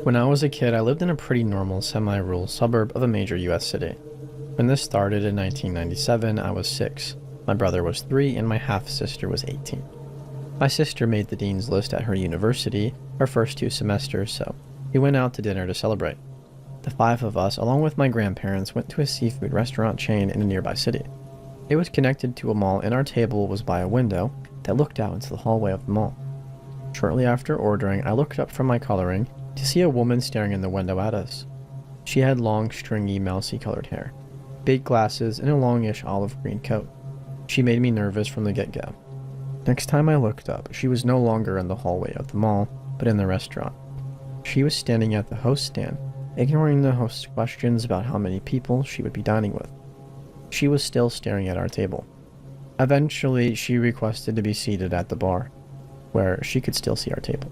When I was a kid, I lived in a pretty normal, semi-rural suburb of a major US city. When this started in 1997, I was 6. My brother was 3 and my half-sister was 18. My sister made the dean's list at her university her first 2 semesters, so we went out to dinner to celebrate. The 5 of us, along with my grandparents, went to a seafood restaurant chain in a nearby city. It was connected to a mall and our table was by a window that looked out into the hallway of the mall. Shortly after ordering, I looked up from my coloring to see a woman staring in the window at us. She had long, stringy, mousy-colored hair, big glasses, and a longish olive green coat. She made me nervous from the get-go. Next time I looked up, she was no longer in the hallway of the mall, but in the restaurant. She was standing at the host stand, ignoring the host's questions about how many people she would be dining with. She was still staring at our table. Eventually, she requested to be seated at the bar, where she could still see our table.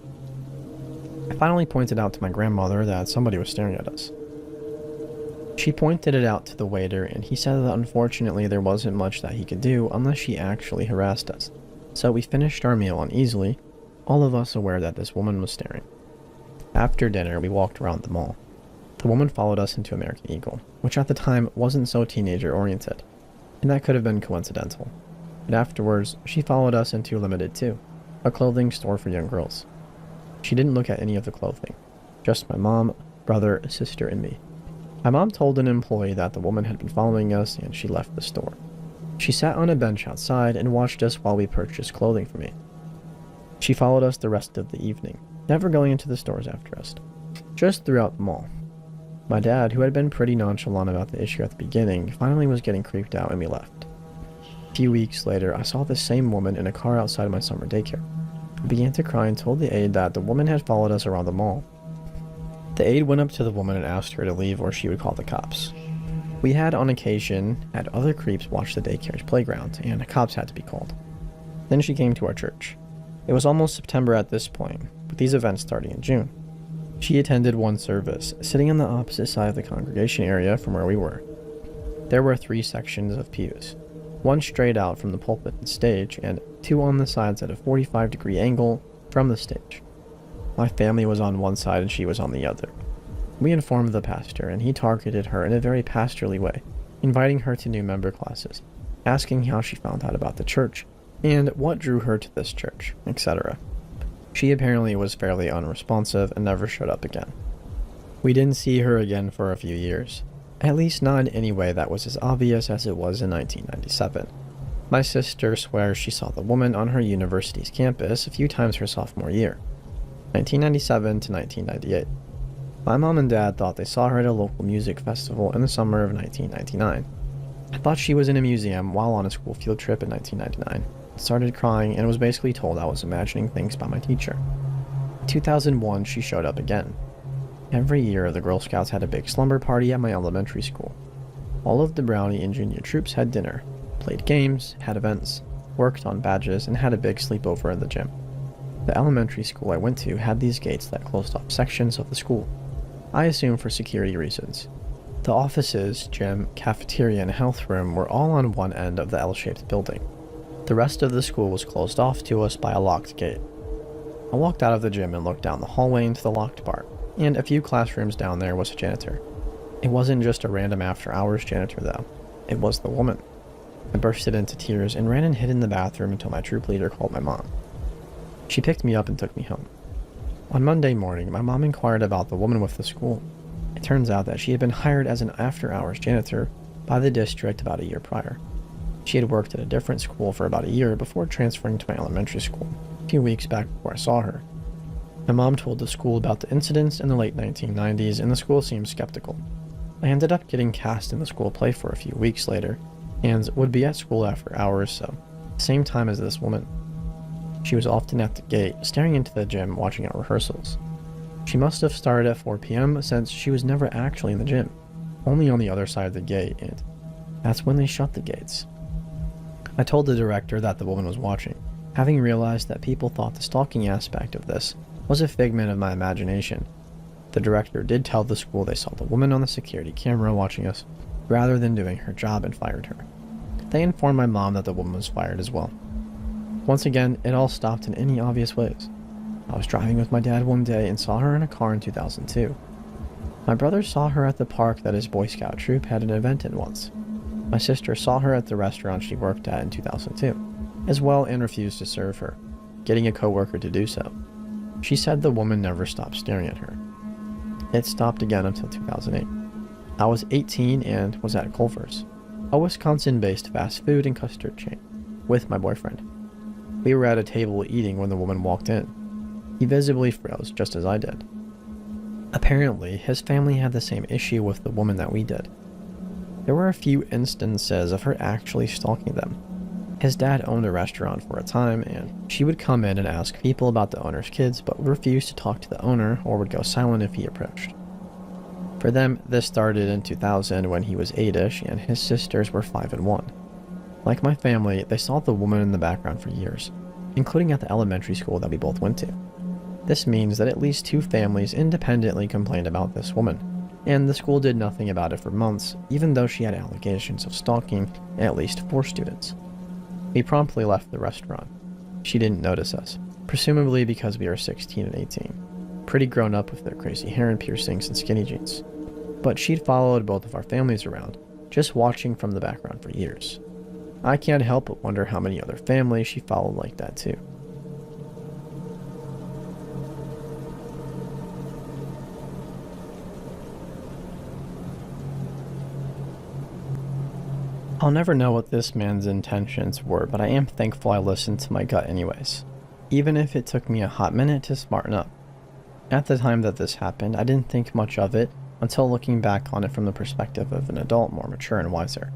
I finally pointed out to my grandmother that somebody was staring at us. She pointed it out to the waiter, and he said that unfortunately there wasn't much that he could do unless she actually harassed us. So we finished our meal uneasily, all of us aware that this woman was staring. After dinner, we walked around the mall. The woman followed us into American Eagle, which at the time wasn't so teenager-oriented, and that could have been coincidental. But afterwards, she followed us into Limited Too, a clothing store for young girls. She didn't look at any of the clothing, just my mom, brother, sister, and me. My mom told an employee that the woman had been following us and she left the store. She sat on a bench outside and watched us while we purchased clothing for me. She followed us the rest of the evening, never going into the stores after us, just throughout the mall. My dad, who had been pretty nonchalant about the issue at the beginning, finally was getting creeped out and we left. A few weeks later, I saw the same woman in a car outside my summer daycare. I began to cry and told the aide that the woman had followed us around the mall. The aide went up to the woman and asked her to leave or she would call the cops. We had on occasion had other creeps watch the daycare's playground, and the cops had to be called. Then she came to our church. It was almost September at this point, with these events starting in June. She attended one service, sitting on the opposite side of the congregation area from where we were. There were 3 sections of pews, one straight out from the pulpit and stage, and 2 on the sides at a 45-degree angle from the stage. My family was on one side and she was on the other. We informed the pastor, and he targeted her in a very pastorly way, inviting her to new member classes, asking how she found out about the church, and what drew her to this church, etc. She apparently was fairly unresponsive and never showed up again. We didn't see her again for a few years, at least not in any way that was as obvious as it was in 1997. My sister swears she saw the woman on her university's campus a few times her sophomore year, 1997 to 1998. My mom and dad thought they saw her at a local music festival in the summer of 1999. I thought she was in a museum while on a school field trip in 1999. Started crying and was basically told I was imagining things by my teacher. In 2001, she showed up again. Every year, the Girl Scouts had a big slumber party at my elementary school. All of the Brownie and Junior troops had dinner, played games, had events, worked on badges, and had a big sleepover in the gym. The elementary school I went to had these gates that closed off sections of the school, I assume for security reasons. The offices, gym, cafeteria, and health room were all on one end of the L-shaped building. The rest of the school was closed off to us by a locked gate. I walked out of the gym and looked down the hallway into the locked part, and a few classrooms down there was a janitor. It wasn't just a random after-hours janitor though, it was the woman. I bursted into tears and ran and hid in the bathroom until my troop leader called my mom. She picked me up and took me home. On Monday morning, my mom inquired about the woman with the school. It turns out that she had been hired as an after-hours janitor by the district about a year prior. She had worked at a different school for about a year before transferring to my elementary school, a few weeks back before I saw her. My mom told the school about the incidents in the late 1990s, and the school seemed skeptical. I ended up getting cast in the school play for a few weeks later, and would be at school after hours, so same time as this woman. She was often at the gate, staring into the gym, watching our rehearsals. She must have started at 4 p.m. since she was never actually in the gym, only on the other side of the gate, and that's when they shut the gates. I told the director that the woman was watching, having realized that people thought the stalking aspect of this was a figment of my imagination. The director did tell the school they saw the woman on the security camera watching us, rather than doing her job, and fired her. They informed my mom that the woman was fired as well. Once again, it all stopped in any obvious ways. I was driving with my dad one day and saw her in a car in 2002. My brother saw her at the park that his Boy Scout troop had an event in once. My sister saw her at the restaurant she worked at in 2002, as well, and refused to serve her, getting a coworker to do so. She said the woman never stopped staring at her. It stopped again until 2008. I was 18 and was at Culver's, a Wisconsin-based fast food and custard chain, with my boyfriend. We were at a table eating when the woman walked in. He visibly froze, just as I did. Apparently, his family had the same issue with the woman that we did. There were a few instances of her actually stalking them. His dad owned a restaurant for a time, and she would come in and ask people about the owner's kids, but would refuse to talk to the owner or would go silent if he approached. For them, this started in 2000 when he was 8-ish and his sisters were 5 and 1. Like my family, they saw the woman in the background for years, including at the elementary school that we both went to. This means that at least 2 families independently complained about this woman, and the school did nothing about it for months, even though she had allegations of stalking at least 4 students. We promptly left the restaurant. She didn't notice us, presumably because we are 16 and 18, pretty grown up with their crazy hair and piercings and skinny jeans. But she'd followed both of our families around, just watching from the background for years. I can't help but wonder how many other families she followed like that too. I'll never know what this man's intentions were, but I am thankful I listened to my gut anyways, even if it took me a hot minute to smarten up. At the time that this happened, I didn't think much of it until looking back on it from the perspective of an adult more mature and wiser.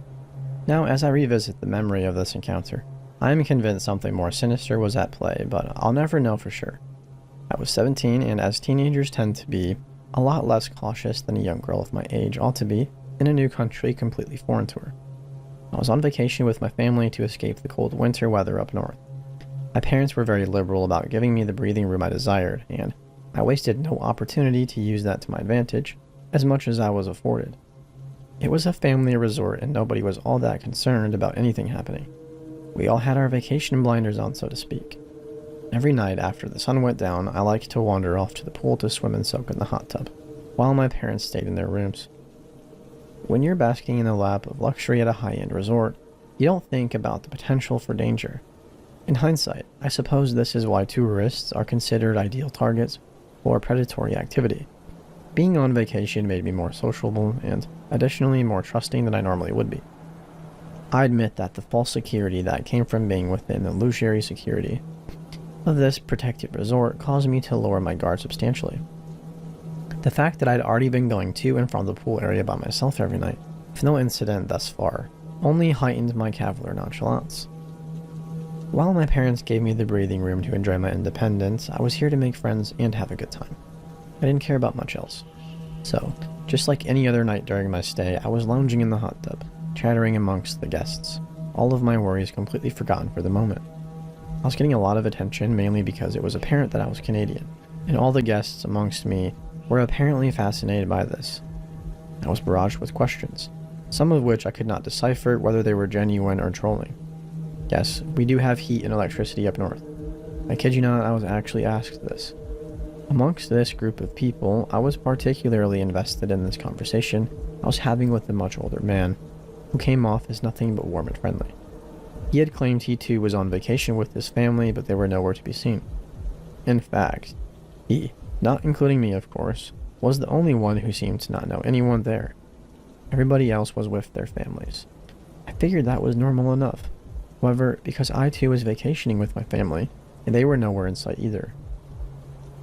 Now, as I revisit the memory of this encounter, I am convinced something more sinister was at play, but I'll never know for sure. I was 17, and as teenagers tend to be, a lot less cautious than a young girl of my age ought to be in a new country completely foreign to her. I was on vacation with my family to escape the cold winter weather up north. My parents were very liberal about giving me the breathing room I desired, and I wasted no opportunity to use that to my advantage, as much as I was afforded. It was a family resort and nobody was all that concerned about anything happening. We all had our vacation blinders on, so to speak. Every night after the sun went down, I liked to wander off to the pool to swim and soak in the hot tub, while my parents stayed in their rooms. When you're basking in the lap of luxury at a high-end resort, you don't think about the potential for danger. In hindsight, I suppose this is why tourists are considered ideal targets for predatory activity. Being on vacation made me more sociable and, additionally, more trusting than I normally would be. I admit that the false security that came from being within the illusory security of this protected resort caused me to lower my guard substantially. The fact that I'd already been going to and from the pool area by myself every night, with no incident thus far, only heightened my cavalier nonchalance. While my parents gave me the breathing room to enjoy my independence, I was here to make friends and have a good time. I didn't care about much else. So, just like any other night during my stay, I was lounging in the hot tub, chattering amongst the guests, all of my worries completely forgotten for the moment. I was getting a lot of attention mainly because it was apparent that I was Canadian, and all the guests amongst me were apparently fascinated by this. I was barraged with questions, some of which I could not decipher whether they were genuine or trolling. Yes, we do have heat and electricity up north. I kid you not, I was actually asked this. Amongst this group of people, I was particularly invested in this conversation I was having with a much older man, who came off as nothing but warm and friendly. He had claimed he too was on vacation with his family, but they were nowhere to be seen. In fact, he, not including me of course, was the only one who seemed to not know anyone there. Everybody else was with their families. I figured that was normal enough. However, because I too was vacationing with my family, and they were nowhere in sight either.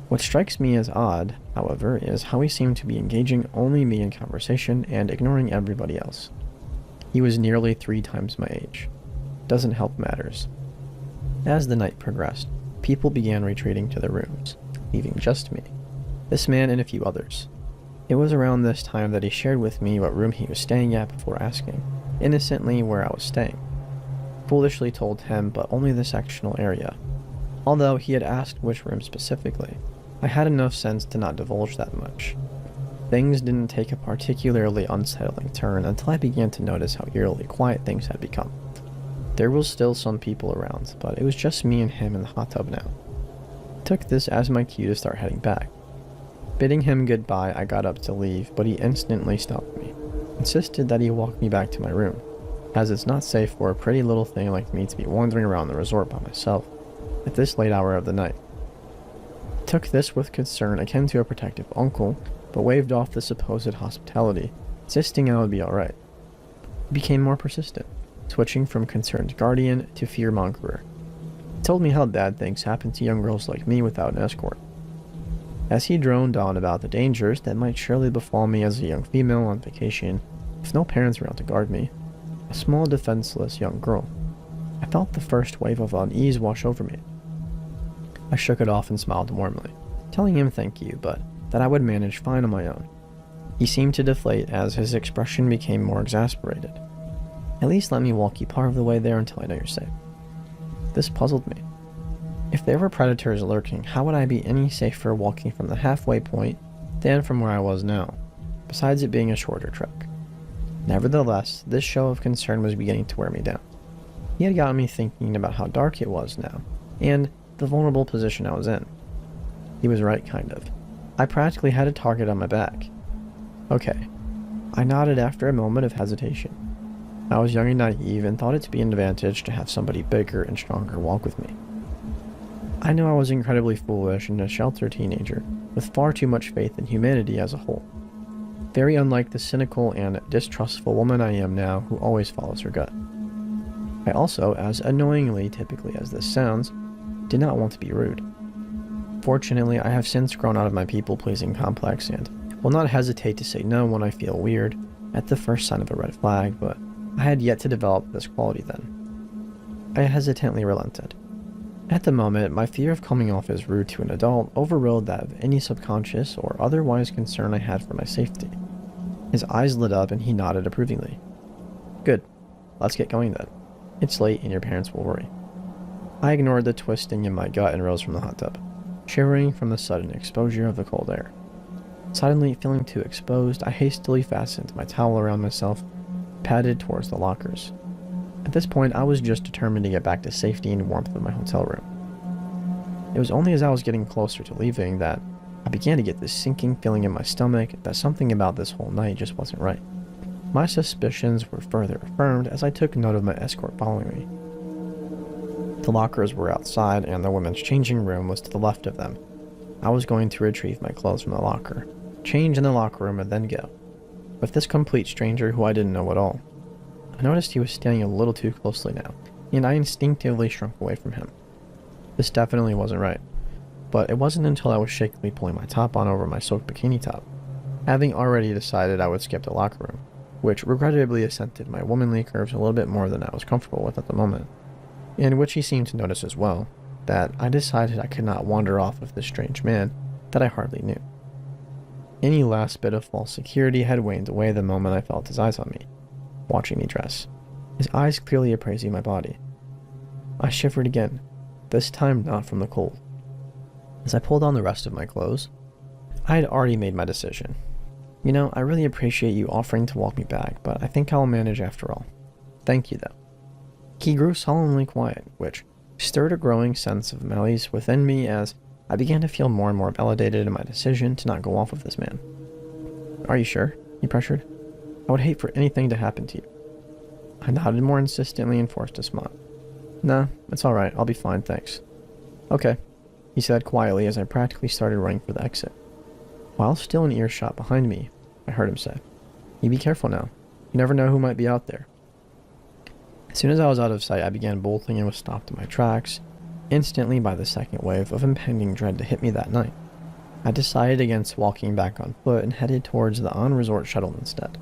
What strikes me as odd, however, is how he seemed to be engaging only me in conversation and ignoring everybody else. He was nearly 3 times my age. Doesn't help matters. As the night progressed, people began retreating to their rooms, leaving just me, this man and a few others. It was around this time that he shared with me what room he was staying at before asking, innocently, where I was staying. Foolishly told him, but only the sectional area. Although he had asked which room specifically, I had enough sense to not divulge that much. Things didn't take a particularly unsettling turn until I began to notice how eerily quiet things had become. There was still some people around, but it was just me and him in the hot tub now. Took this as my cue to start heading back. Bidding him goodbye, I got up to leave, but he instantly stopped me, insisted that he walk me back to my room, as it's not safe for a pretty little thing like me to be wandering around the resort by myself at this late hour of the night. Took this with concern akin to a protective uncle, but waved off the supposed hospitality, insisting I would be alright. He became more persistent, switching from concerned guardian to fear-mongerer. He told me how bad things happen to young girls like me without an escort. As he droned on about the dangers that might surely befall me as a young female on vacation, with no parents around to guard me, a small defenseless young girl, I felt the first wave of unease wash over me. I shook it off and smiled warmly, telling him thank you, but that I would manage fine on my own. He seemed to deflate as his expression became more exasperated. At least let me walk you part of the way there until I know you're safe. This puzzled me. If there were predators lurking, how would I be any safer walking from the halfway point than from where I was now, besides it being a shorter trek? Nevertheless, this show of concern was beginning to wear me down. He had gotten me thinking about how dark it was now, and the vulnerable position I was in. He was right, kind of. I practically had a target on my back. Okay. I nodded after a moment of hesitation. I was young and naive and thought it to be an advantage to have somebody bigger and stronger walk with me. I know I was incredibly foolish and a sheltered teenager, with far too much faith in humanity as a whole. Very unlike the cynical and distrustful woman I am now who always follows her gut. I also, as annoyingly typically as this sounds, did not want to be rude. Fortunately, I have since grown out of my people-pleasing complex and will not hesitate to say no when I feel weird at the first sign of a red flag, but I had yet to develop this quality then. I hesitantly relented. At the moment, my fear of coming off as rude to an adult overrode that of any subconscious or otherwise concern I had for my safety. His eyes lit up and he nodded approvingly. Good. Let's get going then. It's late and your parents will worry. I ignored the twisting in my gut and rose from the hot tub, shivering from the sudden exposure of the cold air. Suddenly feeling too exposed, I hastily fastened my towel around myself, padded towards the lockers. At this point, I was just determined to get back to safety and warmth of my hotel room. It was only as I was getting closer to leaving that I began to get this sinking feeling in my stomach that something about this whole night just wasn't right. My suspicions were further affirmed as I took note of my escort following me. The lockers were outside and the women's changing room was to the left of them. I was going to retrieve my clothes from the locker, change in the locker room, and then go. With this complete stranger who I didn't know at all. I noticed he was standing a little too closely now, and I instinctively shrunk away from him. This definitely wasn't right, but it wasn't until I was shakily pulling my top on over my soaked bikini top, having already decided I would skip the locker room, which regrettably accented my womanly curves a little bit more than I was comfortable with at the moment, and which he seemed to notice as well, that I decided I could not wander off with this strange man that I hardly knew. Any last bit of false security had waned away the moment I felt his eyes on me, watching me dress, his eyes clearly appraising my body. I shivered again, this time not from the cold. As I pulled on the rest of my clothes, I had already made my decision. You know, I really appreciate you offering to walk me back, but I think I'll manage after all. Thank you, though. He grew solemnly quiet, which stirred a growing sense of malaise within me as I began to feel more and more validated in my decision to not go off with this man. Are you sure? He pressured. I would hate for anything to happen to you. I nodded more insistently and forced a smile. Nah, it's alright. I'll be fine, thanks. Okay, he said quietly as I practically started running for the exit. While still in earshot behind me, I heard him say, You be careful now. You never know who might be out there. As soon as I was out of sight, I began bolting and was stopped in my tracks, instantly by the second wave of impending dread to hit me that night. I decided against walking back on foot and headed towards the on-resort shuttle instead.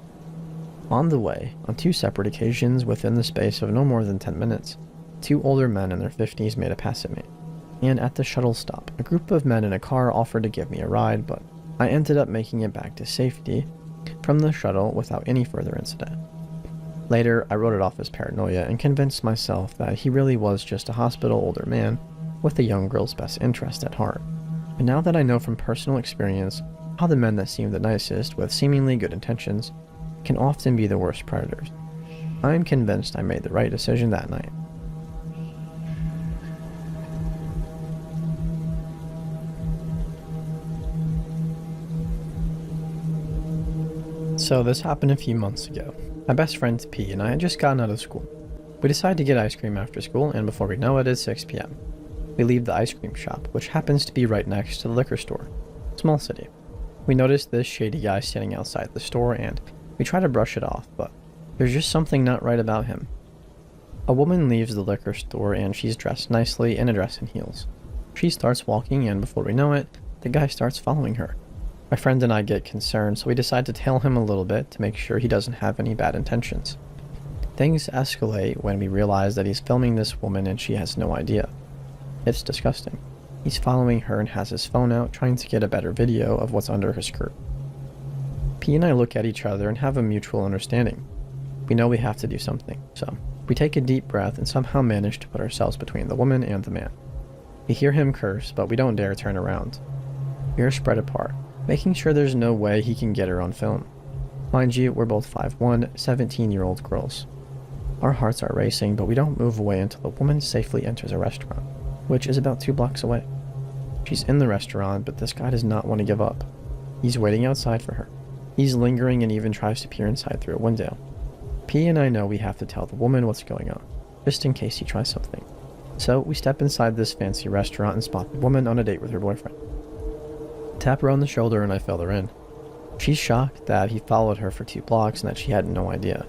On the way, on two separate occasions within the space of no more than 10 minutes, two older men in their 50s made a pass at me, and at the shuttle stop, a group of men in a car offered to give me a ride, but I ended up making it back to safety from the shuttle without any further incident. Later, I wrote it off as paranoia and convinced myself that he really was just a hospital older man with a young girl's best interest at heart. But now that I know from personal experience how the men that seem the nicest with seemingly good intentions can often be the worst predators, I am convinced I made the right decision that night. So this happened a few months ago. My best friend P and I had just gotten out of school. We decide to get ice cream after school, and before we know it, it's 6 p.m. We leave the ice cream shop, which happens to be right next to the liquor store. Small city. We notice this shady guy standing outside the store, and we try to brush it off, but there's just something not right about him. A woman leaves the liquor store, and she's dressed nicely in a dress and heels. She starts walking, and before we know it, the guy starts following her. My friend and I get concerned, so we decide to tail him a little bit to make sure he doesn't have any bad intentions. Things escalate when we realize that he's filming this woman and she has no idea. It's disgusting. He's following her and has his phone out, trying to get a better video of what's under her skirt. P and I look at each other and have a mutual understanding. We know we have to do something, so we take a deep breath and somehow manage to put ourselves between the woman and the man. We hear him curse, but we don't dare turn around. We are spread apart, making sure there's no way he can get her on film. Mind you, we're both 5'1", 17-year-old girls. Our hearts are racing, but we don't move away until the woman safely enters a restaurant, which is about 2 blocks away. She's in the restaurant, but this guy does not want to give up. He's waiting outside for her. He's lingering and even tries to peer inside through a window. P and I know we have to tell the woman what's going on, just in case he tries something. So we step inside this fancy restaurant and spot the woman on a date with her boyfriend. Tap her on the shoulder and I fill her in. She's shocked that he followed her for 2 blocks and that she had no idea.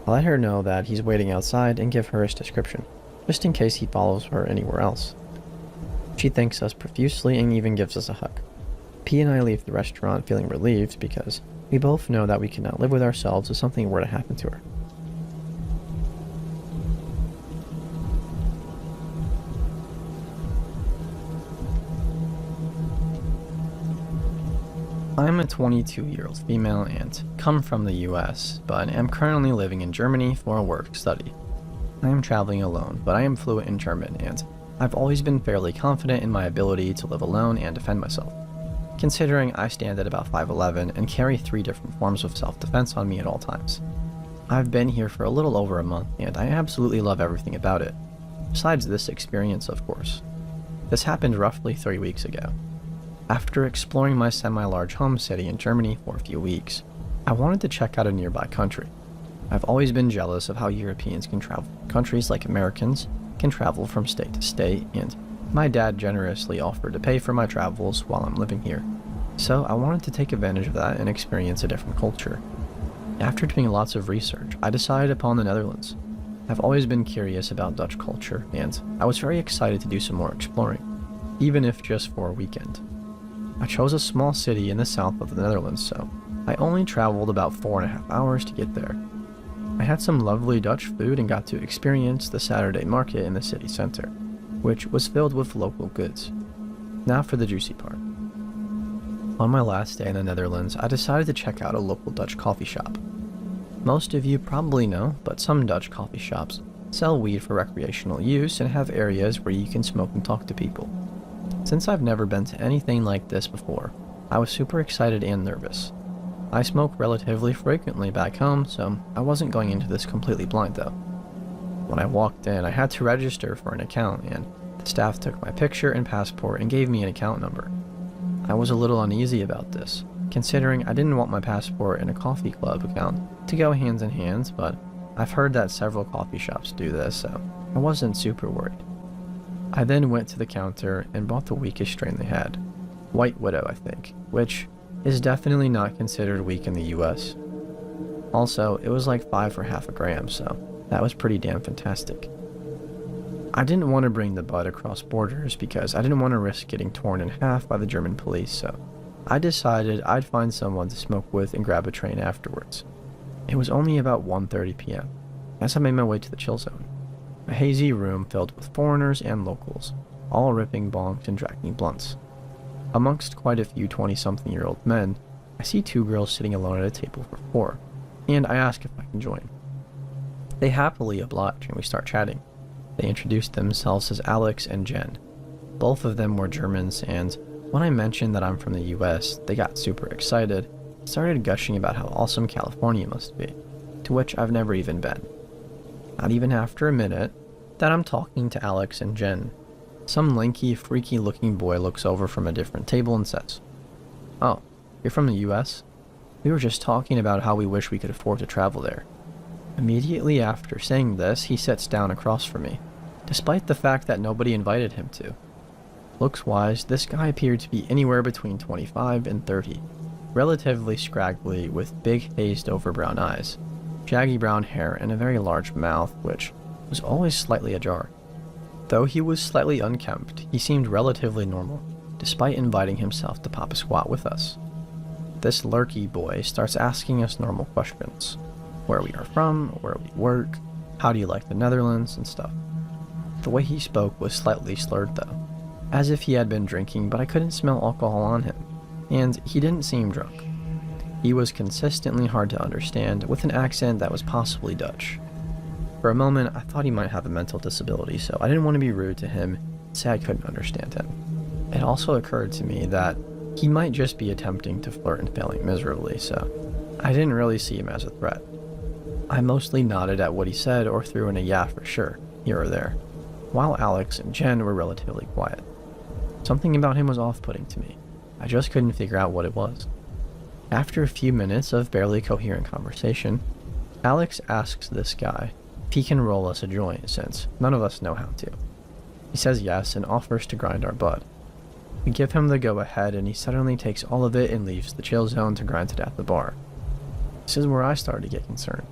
I let her know that he's waiting outside and give her his description, just in case he follows her anywhere else. She thanks us profusely and even gives us a hug. P and I leave the restaurant feeling relieved because we both know that we cannot live with ourselves if something were to happen to her. I'm a 22-year-old female and come from the US, but am currently living in Germany for a work study. I am traveling alone, but I am fluent in German, and I've always been fairly confident in my ability to live alone and defend myself, considering I stand at about 5'11" and carry 3 different forms of self-defense on me at all times. I've been here for a little over a month, and I absolutely love everything about it, besides this experience, of course. This happened roughly 3 weeks ago. After exploring my semi-large home city in Germany for a few weeks, I wanted to check out a nearby country. I've always been jealous of how Europeans can travel. Countries like Americans can travel from state to state, and my dad generously offered to pay for my travels while I'm living here. So I wanted to take advantage of that and experience a different culture. After doing lots of research, I decided upon the Netherlands. I've always been curious about Dutch culture, and I was very excited to do some more exploring, even if just for a weekend. I chose a small city in the south of the Netherlands, so I only traveled about 4.5 hours to get there. I had some lovely Dutch food and got to experience the Saturday market in the city center, which was filled with local goods. Now for the juicy part. On my last day in the Netherlands, I decided to check out a local Dutch coffee shop. Most of you probably know, but some Dutch coffee shops sell weed for recreational use and have areas where you can smoke and talk to people. Since I've never been to anything like this before, I was super excited and nervous. I smoke relatively frequently back home, so I wasn't going into this completely blind though. When I walked in, I had to register for an account, and the staff took my picture and passport and gave me an account number. I was a little uneasy about this, considering I didn't want my passport and a coffee club account to go hands in hand, but I've heard that several coffee shops do this, so I wasn't super worried. I then went to the counter and bought the weakest strain they had, White Widow I think, which is definitely not considered weak in the US. Also, it was like 5 for half a gram, so that was pretty damn fantastic. I didn't want to bring the bud across borders because I didn't want to risk getting torn in half by the German police, so I decided I'd find someone to smoke with and grab a train afterwards. It was only about 1:30 p.m. as I made my way to the chill zone. A hazy room filled with foreigners and locals, all ripping bongs and dragging blunts. Amongst quite a few 20-something-year-old men, I see 2 girls sitting alone at a table for 4, and I ask if I can join. They happily oblige and we start chatting. They introduced themselves as Alex and Jen. Both of them were Germans, and when I mentioned that I'm from the US, they got super excited, started gushing about how awesome California must be, to which I've never even been. Not even after a minute that I'm talking to Alex and Jen, some lanky, freaky-looking boy looks over from a different table and says, "Oh, you're from the US? We were just talking about how we wish we could afford to travel there." Immediately after saying this, he sits down across from me, despite the fact that nobody invited him to. Looks-wise, this guy appeared to be anywhere between 25 and 30, relatively scraggly with big hazed-over brown eyes, shaggy brown hair, and a very large mouth, which was always slightly ajar. Though he was slightly unkempt, he seemed relatively normal, despite inviting himself to pop a squat with us. This lurky boy starts asking us normal questions. Where we are from, where we work, how do you like the Netherlands, and stuff. The way he spoke was slightly slurred though, as if he had been drinking, but I couldn't smell alcohol on him, and he didn't seem drunk. He was consistently hard to understand, with an accent that was possibly Dutch. For a moment, I thought he might have a mental disability, so I didn't want to be rude to him and say I couldn't understand him. It also occurred to me that he might just be attempting to flirt and failing miserably, so I didn't really see him as a threat. I mostly nodded at what he said or threw in a yeah for sure, here or there, while Alex and Jen were relatively quiet. Something about him was off-putting to me. I just couldn't figure out what it was. After a few minutes of barely coherent conversation, Alex asks this guy if he can roll us a joint since none of us know how to. He says yes and offers to grind our bud. We give him the go-ahead and he suddenly takes all of it and leaves the chill zone to grind it at the bar. This is where I started to get concerned.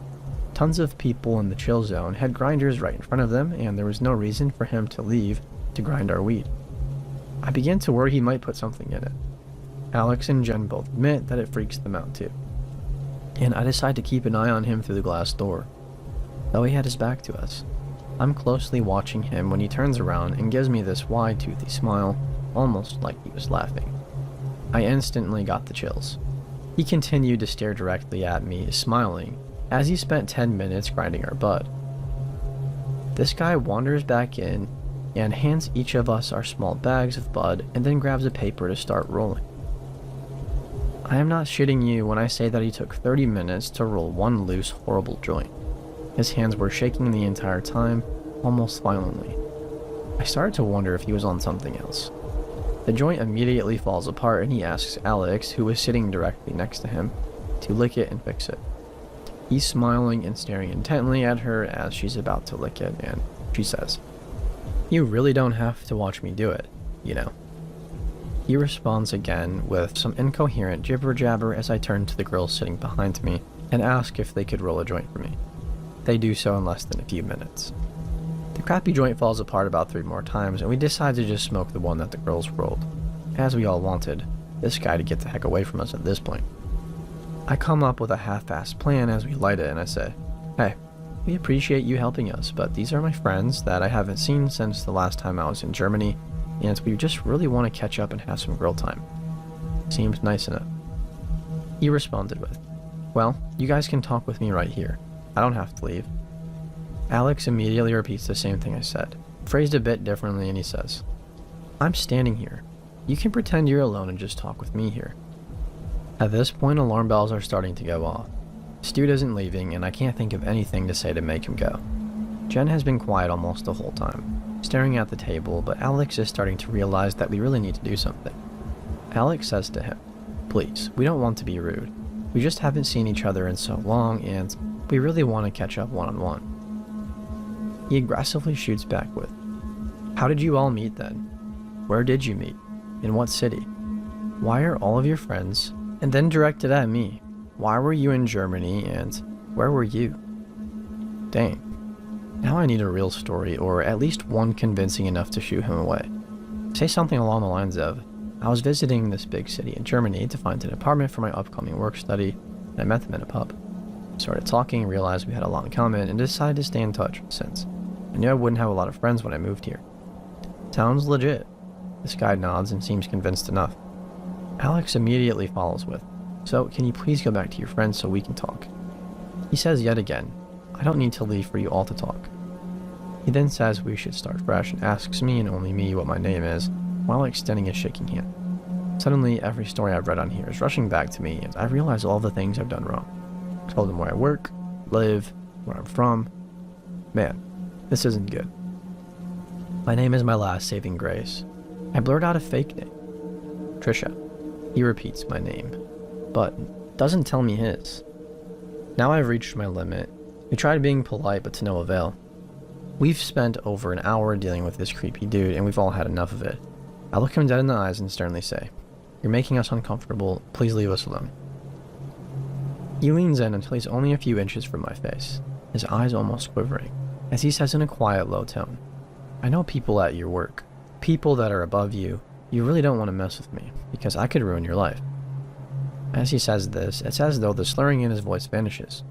Tons of people in the chill zone had grinders right in front of them, and there was no reason for him to leave to grind our weed. I began to worry he might put something in it. Alex and Jen both admit that it freaks them out too, and I decide to keep an eye on him through the glass door. Though he had his back to us, I'm closely watching him when he turns around and gives me this wide toothy smile, almost like he was laughing. I instantly got the chills. He continued to stare directly at me, smiling, as he spent 10 minutes grinding our bud. This guy wanders back in and hands each of us our small bags of bud and then grabs a paper to start rolling. I am not shitting you when I say that he took 30 minutes to roll one loose, horrible joint. His hands were shaking the entire time, almost violently. I started to wonder if he was on something else. The joint immediately falls apart and he asks Alex, who was sitting directly next to him, to lick it and fix it. He's smiling and staring intently at her as she's about to lick it, and she says, "You really don't have to watch me do it, you know." He responds again with some incoherent jibber-jabber as I turn to the girls sitting behind me and ask if they could roll a joint for me. They do so in less than a few minutes. The crappy joint falls apart about 3 more times, and we decide to just smoke the one that the girls rolled, as we all wanted this guy to get the heck away from us at this point. I come up with a half-assed plan as we light it, and I say, "Hey, we appreciate you helping us, but these are my friends that I haven't seen since the last time I was in Germany, and we just really want to catch up and have some girl time. Seems nice enough." He responded with, "Well, you guys can talk with me right here. I don't have to leave." Alex immediately repeats the same thing I said, phrased a bit differently, and he says, "I'm standing here. You can pretend you're alone and just talk with me here." At this point, alarm bells are starting to go off. Stude isn't leaving, and I can't think of anything to say to make him go. Jen has been quiet almost the whole time, staring at the table, but Alex is starting to realize that we really need to do something. Alex says to him, "Please, we don't want to be rude. We just haven't seen each other in so long, and we really want to catch up one-on-one." He aggressively shoots back with, "How did you all meet then? Where did you meet? In what city? Why are all of your friends?" And then directed at me, "Why were you in Germany, and where were you?" Dang. Now I need a real story, or at least one convincing enough to shoo him away. Say something along the lines of, "I was visiting this big city in Germany to find an apartment for my upcoming work study, and I met them in a pub. Started talking, realized we had a lot in common, and decided to stay in touch since I knew I wouldn't have a lot of friends when I moved here." Sounds legit. This guy nods and seems convinced enough. Alex immediately follows with, "So, can you please go back to your friends so we can talk?" He says yet again, "I don't need to leave for you all to talk." He then says we should start fresh and asks me and only me what my name is, while extending a shaking hand. Suddenly, every story I've read on here is rushing back to me, and I realize all the things I've done wrong. I told him where I work, live, where I'm from. Man, this isn't good. My name is my last saving grace. I blurt out a fake name. Trisha. He repeats my name, but doesn't tell me his. Now I've reached my limit. We tried being polite, but to no avail. We've spent over an hour dealing with this creepy dude, and we've all had enough of it. I look him dead in the eyes and sternly say, "You're making us uncomfortable. Please leave us alone." He leans in until he's only a few inches from my face, his eyes almost quivering, as he says in a quiet, low tone, "I know people at your work, people that are above you. You really don't want to mess with me, because I could ruin your life." As he says this, it's as though the slurring in his voice vanishes.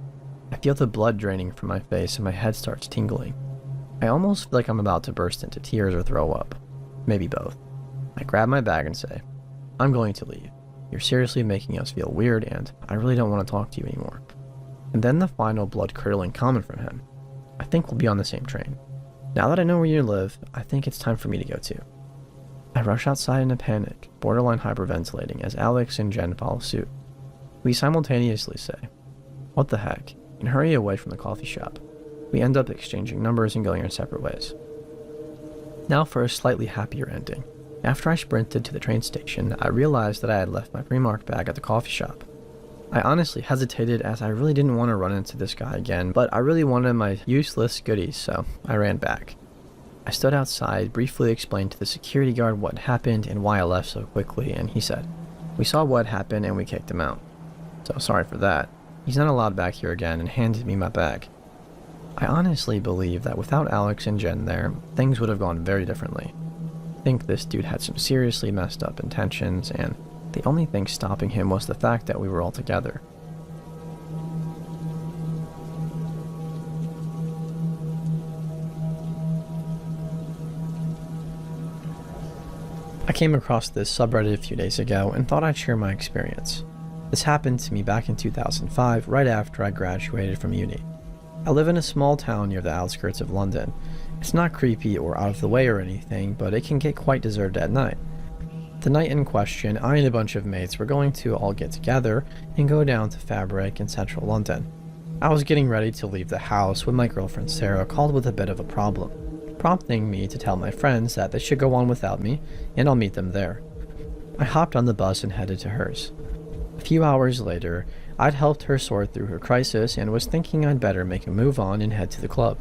I feel the blood draining from my face and my head starts tingling. I almost feel like I'm about to burst into tears or throw up. Maybe both. I grab my bag and say, "I'm going to leave. You're seriously making us feel weird, and I really don't want to talk to you anymore." And then the final blood-curdling comment from him. "I think we'll be on the same train. Now that I know where you live, I think it's time for me to go too." I rush outside in a panic, borderline hyperventilating, as Alex and Jen follow suit. We simultaneously say, "What the heck?" and hurry away from the coffee shop. We end up exchanging numbers and going our separate ways. Now for a slightly happier ending. After I sprinted to the train station, I realized that I had left my pre-marked bag at the coffee shop. I honestly hesitated as I really didn't want to run into this guy again, but I really wanted my useless goodies, so I ran back. I stood outside, briefly explained to the security guard what happened and why I left so quickly, and he said, "We saw what happened and we kicked him out. So sorry for that. He's not allowed back here again," and handed me my bag. I honestly believe that without Alex and Jen there, things would have gone very differently. I think this dude had some seriously messed up intentions, and the only thing stopping him was the fact that we were all together. I came across this subreddit a few days ago and thought I'd share my experience. This happened to me back in 2005, right after I graduated from uni. I live in a small town near the outskirts of London. It's not creepy or out of the way or anything, but it can get quite deserted at night. The night in question, I and a bunch of mates were going to all get together and go down to Fabric in central London. I was getting ready to leave the house when my girlfriend Sarah called with a bit of a problem, prompting me to tell my friends that they should go on without me, and I'll meet them there. I hopped on the bus and headed to hers. A few hours later, I'd helped her sort through her crisis and was thinking I'd better make a move on and head to the club.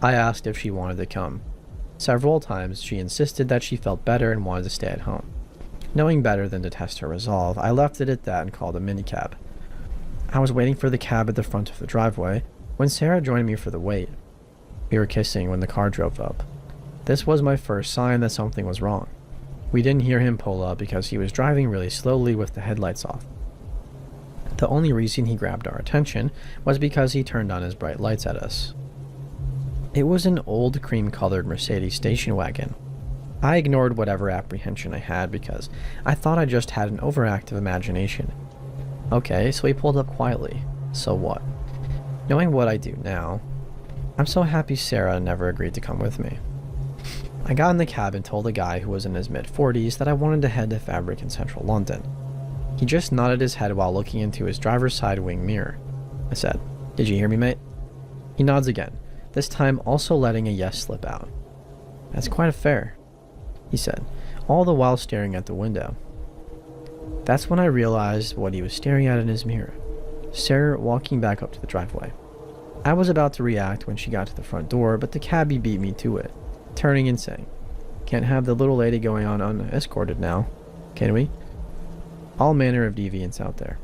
I asked if she wanted to come. Several times she insisted that she felt better and wanted to stay at home. Knowing better than to test her resolve, I left it at that and called a minicab. I was waiting for the cab at the front of the driveway when Sarah joined me for the wait. We were kissing when the car drove up. This was my first sign that something was wrong. We didn't hear him pull up because he was driving really slowly with the headlights off. The only reason he grabbed our attention was because he turned on his bright lights at us. It was an old cream-colored Mercedes station wagon. I ignored whatever apprehension I had because I thought I just had an overactive imagination. Okay, so he pulled up quietly. So what? Knowing what I do now, I'm so happy Sarah never agreed to come with me. I got in the cab and told a guy who was in his mid-40s that I wanted to head to Fabric in central London. He just nodded his head while looking into his driver's side wing mirror. I said, "Did you hear me, mate?" He nods again, this time also letting a yes slip out. "That's quite a fare," he said, all the while staring at the window. That's when I realized what he was staring at in his mirror. Sarah walking back up to the driveway. I was about to react when she got to the front door, but the cabbie beat me to it, turning and saying, "Can't have the little lady going on unescorted now, can we?" All manner of deviance out there.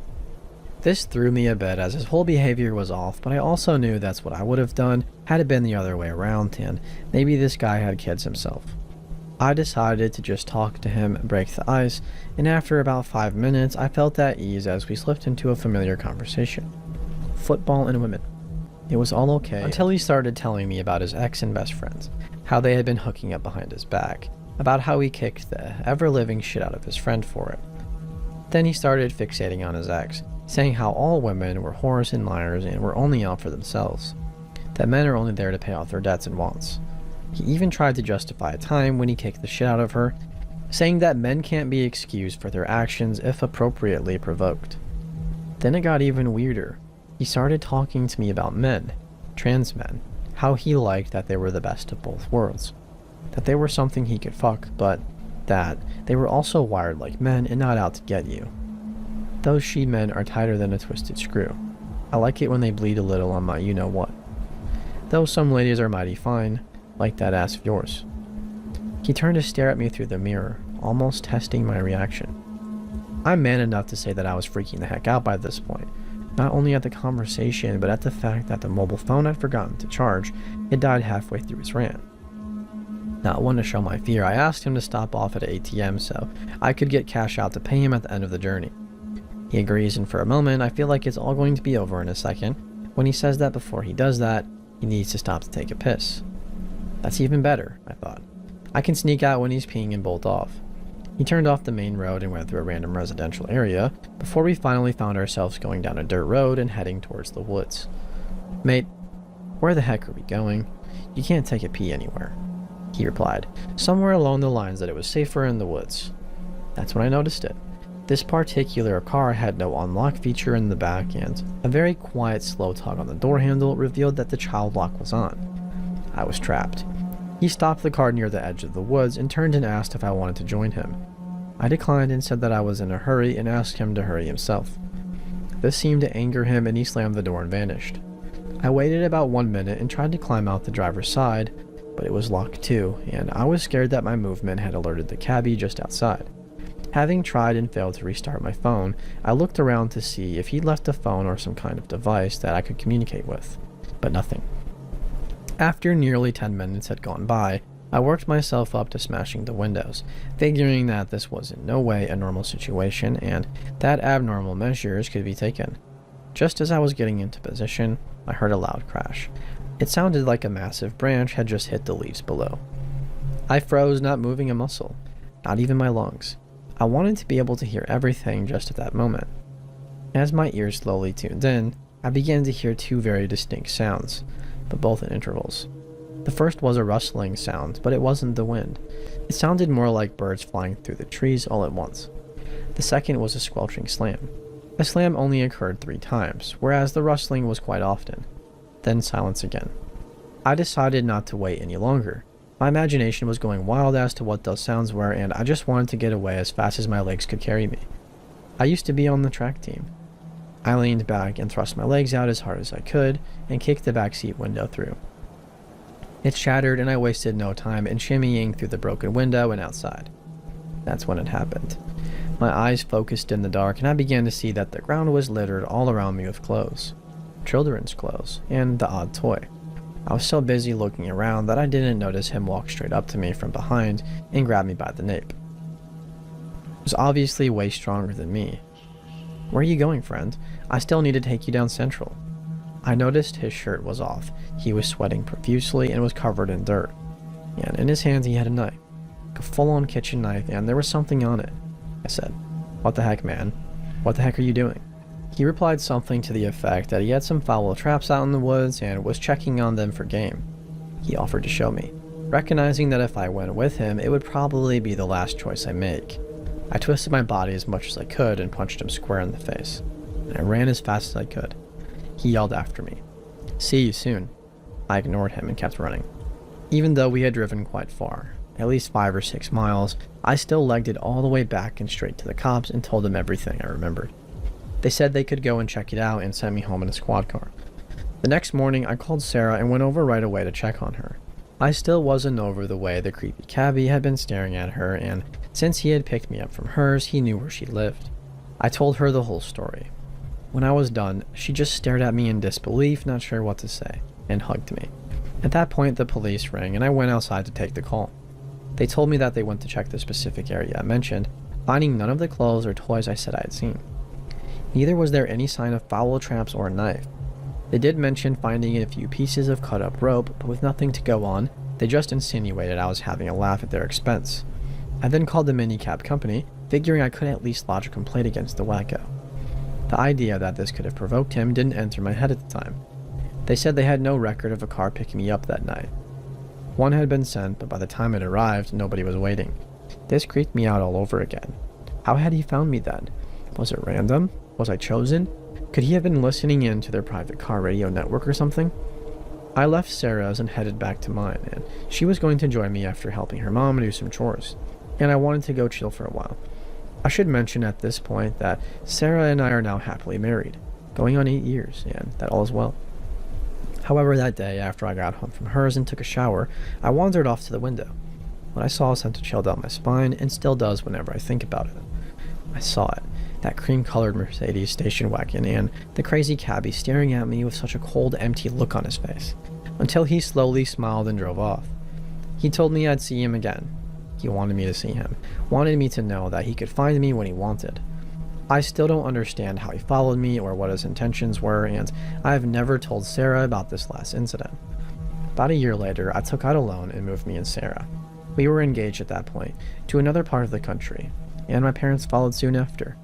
This threw me a bit as his whole behavior was off, but I also knew that's what I would have done had it been the other way around, and maybe this guy had kids himself. I decided to just talk to him, break the ice, and after about 5 minutes I felt at ease as we slipped into a familiar conversation. Football and women. It was all okay until he started telling me about his ex and best friends, how they had been hooking up behind his back, about how he kicked the ever-living shit out of his friend for it. Then he started fixating on his ex, saying how all women were whores and liars and were only out for themselves, that men are only there to pay off their debts and wants. He even tried to justify a time when he kicked the shit out of her, saying that men can't be excused for their actions if appropriately provoked. Then it got even weirder. He started talking to me about men, trans men, how he liked that they were the best of both worlds, that they were something he could fuck, but that they were also wired like men and not out to get you. Those she men are tighter than a twisted screw. I like it when they bleed a little on my you-know-what. Though some ladies are mighty fine, like that ass of yours. He turned to stare at me through the mirror, almost testing my reaction. I'm man enough to say that I was freaking the heck out by this point, not only at the conversation, but at the fact that the mobile phone I'd forgotten to charge had died halfway through its RAM. Not one to show my fear, I asked him to stop off at an ATM so I could get cash out to pay him at the end of the journey. He agrees, and for a moment I feel like it's all going to be over in a second, when he says that before he does that, he needs to stop to take a piss. That's even better, I thought. I can sneak out when he's peeing and bolt off. He turned off the main road and went through a random residential area before we finally found ourselves going down a dirt road and heading towards the woods. Mate, where the heck are we going? You can't take a pee anywhere. He replied, somewhere along the lines that it was safer in the woods. That's when I noticed it. This particular car had no unlock feature in the back, and a very quiet slow tug on the door handle revealed that the child lock was on. I was trapped. He stopped the car near the edge of the woods and turned and asked if I wanted to join him. I declined and said that I was in a hurry and asked him to hurry himself. This seemed to anger him and he slammed the door and vanished. I waited about 1 minute and tried to climb out the driver's side, but it was locked too, and I was scared that my movement had alerted the cabbie just outside. Having tried and failed to restart my phone, I looked around to see if he'd left a phone or some kind of device that I could communicate with, but nothing. After nearly 10 minutes had gone by, I worked myself up to smashing the windows, figuring that this was in no way a normal situation and that abnormal measures could be taken. Just as I was getting into position, I heard a loud crash. It sounded like a massive branch had just hit the leaves below. I froze, not moving a muscle, not even my lungs. I wanted to be able to hear everything just at that moment. As my ears slowly tuned in, I began to hear two very distinct sounds, but both in intervals. The first was a rustling sound, but it wasn't the wind. It sounded more like birds flying through the trees all at once. The second was a squelching slam. The slam only occurred 3 times, whereas the rustling was quite often. Then silence again. I decided not to wait any longer. My imagination was going wild as to what those sounds were, and I just wanted to get away as fast as my legs could carry me. I used to be on the track team. I leaned back and thrust my legs out as hard as I could and kicked the backseat window through. It shattered and I wasted no time in shimmying through the broken window and outside. That's when it happened. My eyes focused in the dark and I began to see that the ground was littered all around me with clothes. Children's clothes, and the odd toy. I was so busy looking around that I didn't notice him walk straight up to me from behind and grab me by the nape. He was obviously way stronger than me. Where are you going, friend? I still need to take you down Central. I noticed his shirt was off. He was sweating profusely and was covered in dirt. And in his hands he had a knife. A full-on kitchen knife, and there was something on it. I said, "What the heck, man? What the heck are you doing?" He replied something to the effect that he had some foul traps out in the woods and was checking on them for game. He offered to show me, recognizing that if I went with him, it would probably be the last choice I make. I twisted my body as much as I could and punched him square in the face. And I ran as fast as I could. He yelled after me, "See you soon." I ignored him and kept running. Even though we had driven quite far, at least 5 or 6 miles, I still legged it all the way back and straight to the cops and told them everything I remembered. They said they could go and check it out and sent me home in a squad car. The next morning, I called Sarah and went over right away to check on her. I still wasn't over the way the creepy cabbie had been staring at her, and since he had picked me up from hers, he knew where she lived. I told her the whole story. When I was done, she just stared at me in disbelief, not sure what to say, and hugged me. At that point, the police rang and I went outside to take the call. They told me that they went to check the specific area I mentioned, finding none of the clothes or toys I said I had seen. Neither was there any sign of foul traps or a knife. They did mention finding a few pieces of cut up rope, but with nothing to go on, they just insinuated I was having a laugh at their expense. I then called the minicab company, figuring I could at least lodge a complaint against the wacko. The idea that this could have provoked him didn't enter my head at the time. They said they had no record of a car picking me up that night. One had been sent, but by the time it arrived, nobody was waiting. This creeped me out all over again. How had he found me then? Was it random? Was I chosen? Could he have been listening in to their private car radio network or something? I left Sarah's and headed back to mine, and she was going to join me after helping her mom do some chores, and I wanted to go chill for a while. I should mention at this point that Sarah and I are now happily married, going on 8 years, and that all is well. However, that day, after I got home from hers and took a shower, I wandered off to the window. What I saw sent a chill down my spine, and still does whenever I think about it. I saw it, that cream-colored Mercedes station wagon, and the crazy cabbie staring at me with such a cold, empty look on his face, until he slowly smiled and drove off. He told me I'd see him again. He wanted me to see him, wanted me to know that he could find me when he wanted. I still don't understand how he followed me or what his intentions were, and I have never told Sarah about this last incident. About a year later, I took out a loan and moved me and Sarah. We were engaged at that point, to another part of the country, and my parents followed soon after.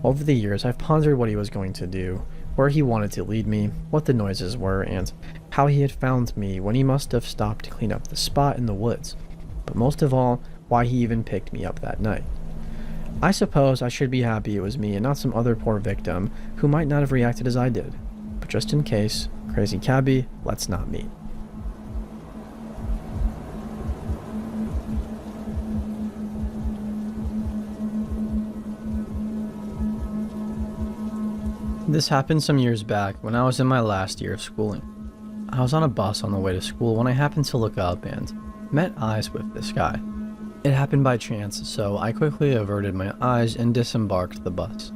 Over the years, I've pondered what he was going to do, where he wanted to lead me, what the noises were, and how he had found me when he must have stopped to clean up the spot in the woods. But most of all, why he even picked me up that night. I suppose I should be happy it was me and not some other poor victim who might not have reacted as I did. But just in case, crazy cabbie, let's not meet. This happened some years back when I was in my last year of schooling. I was on a bus on the way to school when I happened to look up and met eyes with this guy. It happened by chance, so I quickly averted my eyes and disembarked the bus.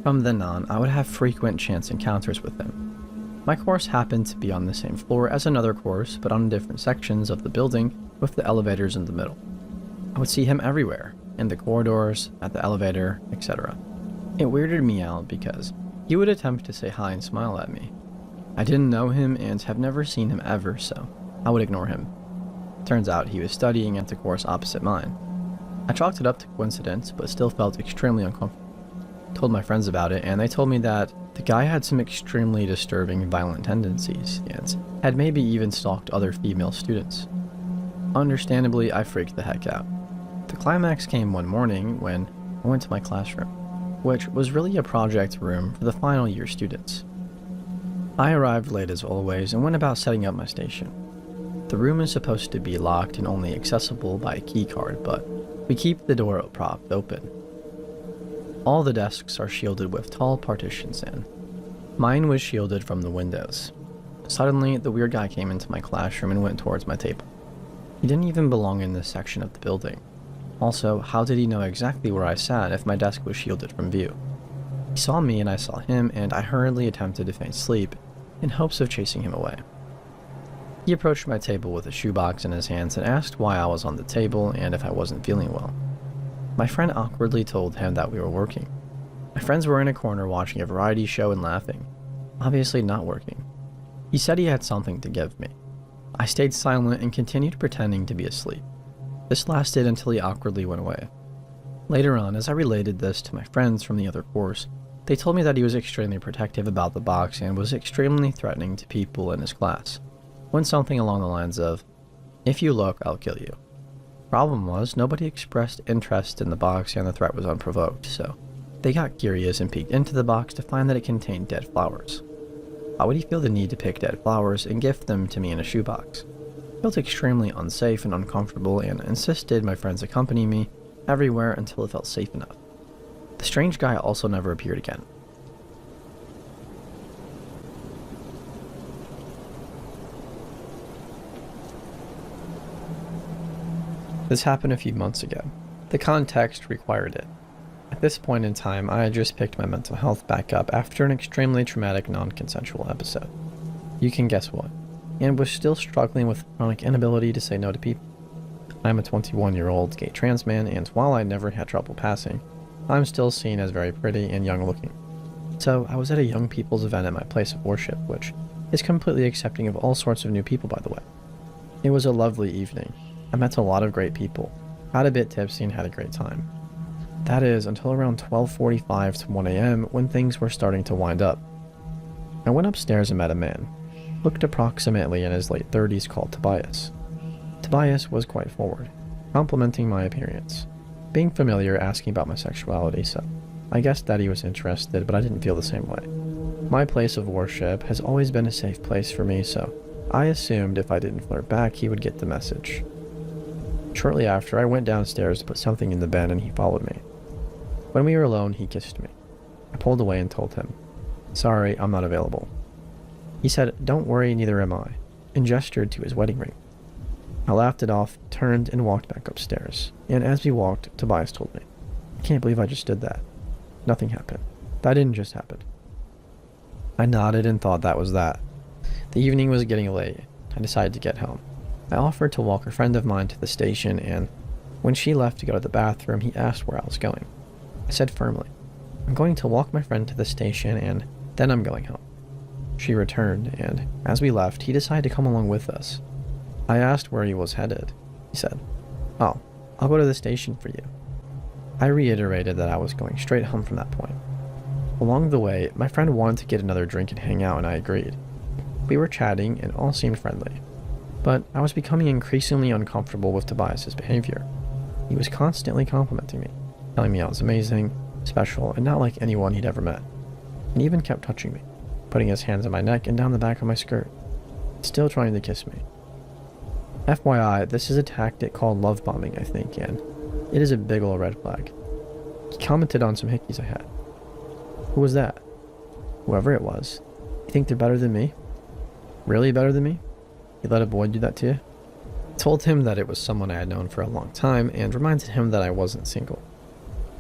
From then on, I would have frequent chance encounters with him. My course happened to be on the same floor as another course, but on different sections of the building with the elevators in the middle. I would see him everywhere, in the corridors, at the elevator, etc. It weirded me out because he would attempt to say hi and smile at me. I didn't know him and have never seen him ever, so I would ignore him. Turns out he was studying at the course opposite mine. I chalked it up to coincidence, but still felt extremely uncomfortable. Told my friends about it, and they told me that the guy had some extremely disturbing violent tendencies, and had maybe even stalked other female students. Understandably, I freaked the heck out. The climax came one morning when I went to my classroom, which was really a project room for the final year students. I arrived late as always and went about setting up my station. The room is supposed to be locked and only accessible by a key card, but we keep the door propped open. All the desks are shielded with tall partitions and mine was shielded from the windows. Suddenly, the weird guy came into my classroom and went towards my table. He didn't even belong in this section of the building. Also, how did he know exactly where I sat if my desk was shielded from view? He saw me and I saw him, and I hurriedly attempted to feign sleep in hopes of chasing him away. He approached my table with a shoebox in his hands and asked why I was on the table and if I wasn't feeling well. My friend awkwardly told him that we were working. My friends were in a corner watching a variety show and laughing, obviously not working. He said he had something to give me. I stayed silent and continued pretending to be asleep. This lasted until he awkwardly went away. Later on, as I related this to my friends from the other course, they told me that he was extremely protective about the box and was extremely threatening to people in his class. Went something along the lines of, "If you look, I'll kill you." Problem was, nobody expressed interest in the box and the threat was unprovoked, so they got curious and peeked into the box to find that it contained dead flowers. Why would he feel the need to pick dead flowers and gift them to me in a shoebox? I felt extremely unsafe and uncomfortable and insisted my friends accompany me everywhere until it felt safe enough. The strange guy also never appeared again. This happened a few months ago. The context required it. At this point in time, I had just picked my mental health back up after an extremely traumatic non-consensual episode. You can guess what. And was still struggling with chronic inability to say no to people. I'm a 21-year-old gay trans man, and while I never had trouble passing, I'm still seen as very pretty and young looking. So I was at a young people's event at my place of worship, which is completely accepting of all sorts of new people, by the way. It was a lovely evening. I met a lot of great people, got a bit tipsy and had a great time. That is, until around 12:45 to 1 a.m. when things were starting to wind up. I went upstairs and met a man, looked approximately in his late 30s, called Tobias. Tobias was quite forward, complimenting my appearance, being familiar, asking about my sexuality, so I guessed that he was interested, but I didn't feel the same way. My place of worship has always been a safe place for me, so I assumed if I didn't flirt back, he would get the message. Shortly after, I went downstairs to put something in the bin and he followed me. When we were alone, he kissed me. I pulled away and told him, "Sorry, I'm not available." He said, "Don't worry, neither am I," and gestured to his wedding ring. I laughed it off, turned, and walked back upstairs. And as we walked, Tobias told me, "I can't believe I just did that. Nothing happened. That didn't just happen." I nodded and thought that was that. The evening was getting late. I decided to get home. I offered to walk a friend of mine to the station, and when she left to go to the bathroom, he asked where I was going. I said firmly, "I'm going to walk my friend to the station, and then I'm going home." She returned, and as we left, he decided to come along with us. I asked where he was headed. He said, "Oh, I'll go to the station for you." I reiterated that I was going straight home from that point. Along the way, my friend wanted to get another drink and hang out, and I agreed. We were chatting, and all seemed friendly. But I was becoming increasingly uncomfortable with Tobias's behavior. He was constantly complimenting me, telling me I was amazing, special, and not like anyone he'd ever met. And even kept touching me, putting his hands on my neck and down the back of my skirt, still trying to kiss me. FYI, this is a tactic called love bombing, I think, and it is a big ol' red flag. He commented on some hickeys I had. Who was that? Whoever it was. You think they're better than me? Really better than me? You let a boy do that to you? I told him that it was someone I had known for a long time and reminded him that I wasn't single.